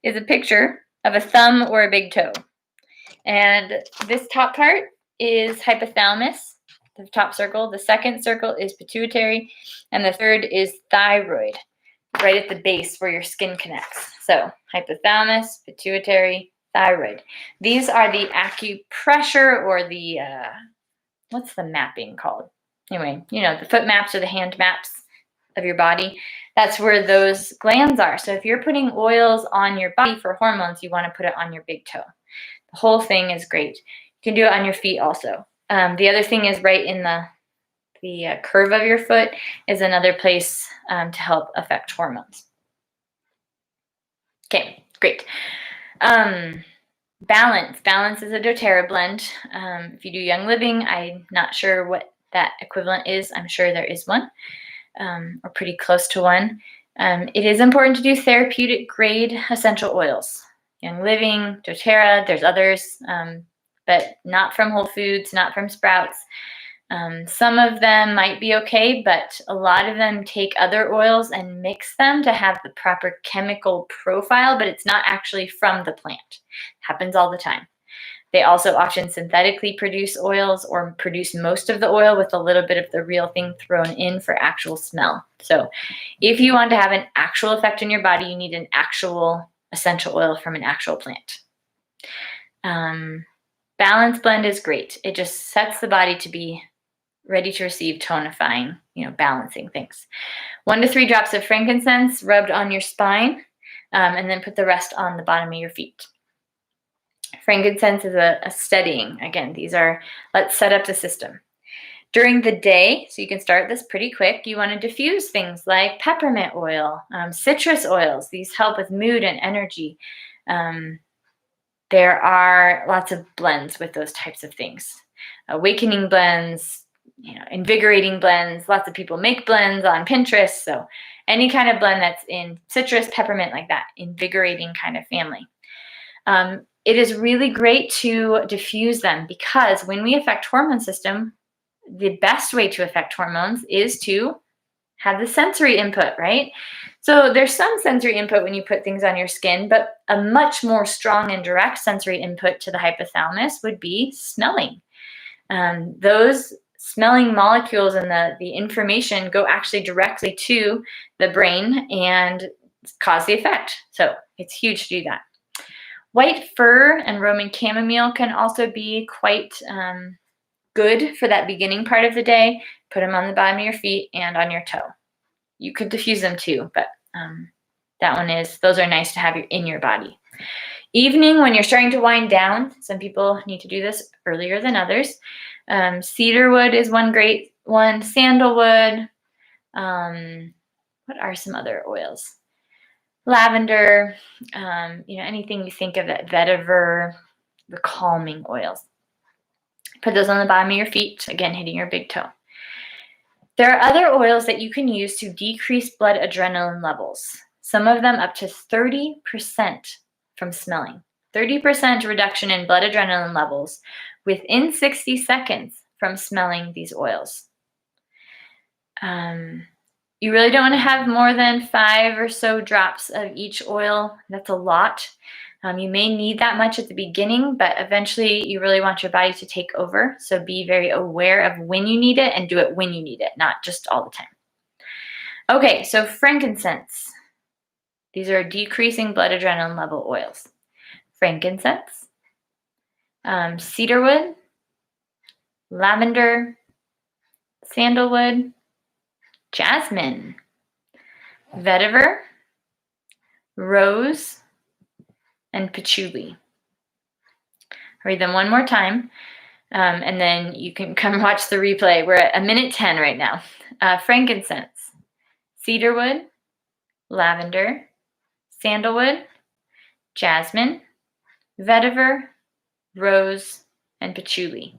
is a picture of a thumb or a big toe. And this top part is hypothalamus, the top circle. The second circle is pituitary, and the third is thyroid, right at the base where your skin connects. So hypothalamus, pituitary, thyroid. These are the acupressure or the, what's the mapping called? Anyway, you know, the foot maps or the hand maps of your body. That's where those glands are. So if you're putting oils on your body for hormones, you want to put it on your big toe. The whole thing is great. You can do it on your feet also. The other thing is right in the curve of your foot is another place to help affect hormones. Okay, great. Balance. Balance is a doTERRA blend. If you do Young Living, I'm not sure what that equivalent is. I'm sure there is one, or pretty close to one. It is important to do therapeutic grade essential oils. Young Living, doTERRA, there's others, but not from Whole Foods, not from Sprouts. Some of them might be okay, but a lot of them take other oils and mix them to have the proper chemical profile, but it's not actually from the plant. It happens all the time. They also often synthetically produce oils or produce most of the oil with a little bit of the real thing thrown in for actual smell. So if you want to have an actual effect in your body, you need an actual essential oil from an actual plant. Balance blend is great. It just sets the body to be ready to receive tonifying, balancing things. 1 to 3 drops of frankincense rubbed on your spine, and then put the rest on the bottom of your feet. Frankincense is a steadying. Again, these are, let's set up the system. During the day, so you can start this pretty quick, you want to diffuse things like peppermint oil, citrus oils. These help with mood and energy. There are lots of blends with those types of things. Awakening blends, invigorating blends. Lots of people make blends on Pinterest. So any kind of blend that's in citrus, peppermint, like that, invigorating kind of family. It is really great to diffuse them, because when we affect hormone system, the best way to affect hormones is to have the sensory input, right? So there's some sensory input when you put things on your skin, but a much more strong and direct sensory input to the hypothalamus would be smelling. Those smelling molecules and the information go actually directly to the brain, and cause the effect. So it's huge to do that. White fir and Roman chamomile can also be quite good for that beginning part of the day. Put them on the bottom of your feet and on your toe. You could diffuse them too, but those are nice to have in your body. Evening, when you're starting to wind down, some people need to do this earlier than others. Cedarwood is one great one. Sandalwood. What are some other oils? Lavender, anything you think of, that vetiver, the calming oils. Put those on the bottom of your feet, again, hitting your big toe. There are other oils that you can use to decrease blood adrenaline levels, some of them up to 30% from smelling. 30% reduction in blood adrenaline levels within 60 seconds from smelling these oils. You really don't want to have more than 5 or so drops of each oil. That's a lot. You may need that much at the beginning, but eventually you really want your body to take over. So be very aware of when you need it and do it when you need it, not just all the time. Okay, so frankincense. These are decreasing blood adrenaline level oils. Frankincense, cedarwood, lavender, sandalwood, jasmine, vetiver, rose, and patchouli. I'll read them one more time, and then you can come watch the replay. We're at 1:10 right now. Frankincense, cedarwood, lavender, sandalwood, jasmine, vetiver, rose, and patchouli.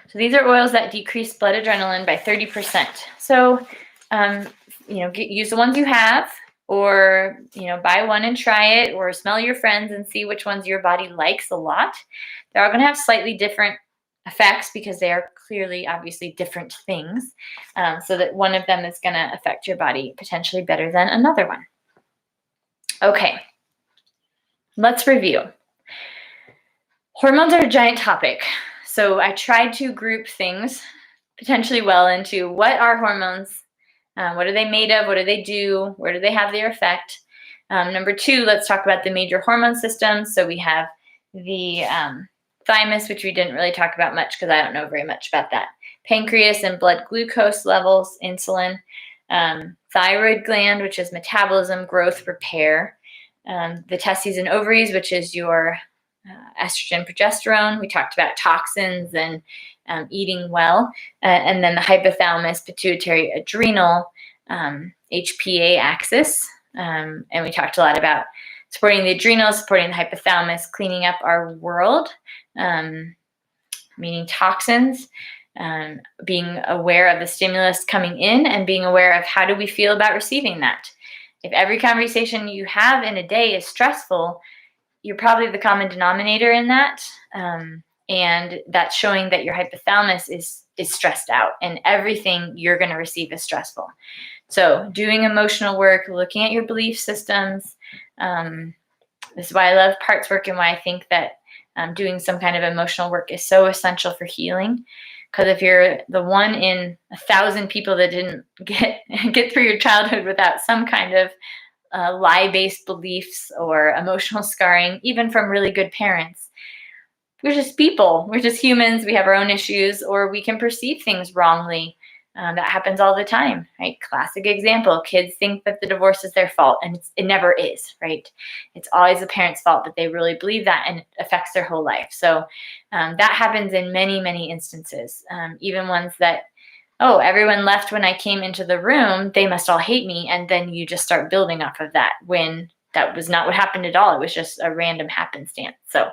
So these are oils that decrease blood adrenaline by 30%. So, use the ones you have, or, buy one and try it, or smell your friends and see which ones your body likes a lot. They're all going to have slightly different effects because they are clearly, obviously, different things. So that one of them is going to affect your body potentially better than another one. Okay, let's review. Hormones are a giant topic. So I tried to group things potentially well into what are hormones, what are they made of, what do they do, where do they have their effect. Number 2, let's talk about the major hormone systems. So we have the thymus, which we didn't really talk about much because I don't know very much about that. Pancreas and blood glucose levels, insulin. Thyroid gland, which is metabolism, growth, repair. The testes and ovaries, which is your estrogen, progesterone. We talked about toxins and eating well. And then the hypothalamus, pituitary, adrenal, HPA axis. And we talked a lot about supporting the adrenals, supporting the hypothalamus, cleaning up our world, meaning toxins, being aware of the stimulus coming in and being aware of how do we feel about receiving that. If every conversation you have in a day is stressful, you're probably the common denominator in that. And that's showing that your hypothalamus is stressed out and everything you're going to receive is stressful. So doing emotional work, looking at your belief systems. This is why I love parts work and why I think that doing some kind of emotional work is so essential for healing. Because if you're the one in 1,000 people that didn't get through your childhood without some kind of lie-based beliefs or emotional scarring, even from really good parents, we're just people. We're just humans. We have our own issues, or we can perceive things wrongly. That happens all the time, right? Classic example. Kids think that the divorce is their fault, and it never is, right? It's always the parent's fault, but they really believe that, and it affects their whole life. So that happens in many, many instances, even ones that, oh, everyone left when I came into the room, they must all hate me, and then you just start building off of that when that was not what happened at all. It was just a random happenstance. So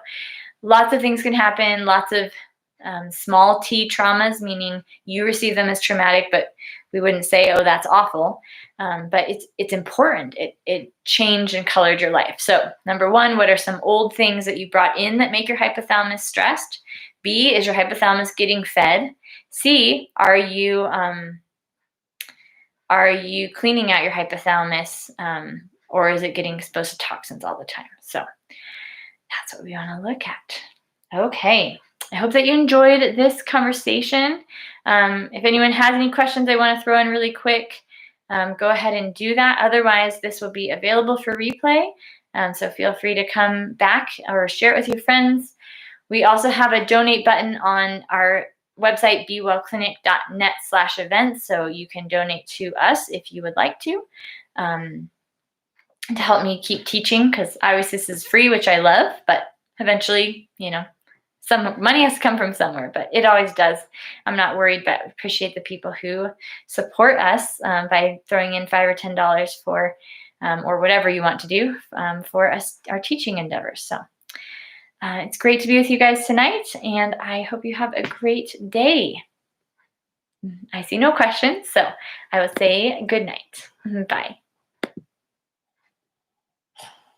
lots of things can happen, lots of small t traumas, meaning you receive them as traumatic, but we wouldn't say, oh, that's awful. But it's important. It changed and colored your life. So number 1, what are some old things that you brought in that make your hypothalamus stressed? B, is your hypothalamus getting fed? C, are you cleaning out your hypothalamus, or is it getting exposed to toxins all the time? So that's what we want to look at. Okay. I hope that you enjoyed this conversation. If anyone has any questions they want to throw in really quick, go ahead and do that. Otherwise, this will be available for replay. So feel free to come back or share it with your friends. We also have a donate button on our website, bewellclinic.net/events. So you can donate to us if you would like to help me keep teaching, because obviously this is free, which I love, but eventually, some money has to come from somewhere, but it always does. I'm not worried, but appreciate the people who support us by throwing in $5 or $10 for, or whatever you want to do for us, our teaching endeavors. So it's great to be with you guys tonight, and I hope you have a great day. I see no questions, so I will say good night. Bye.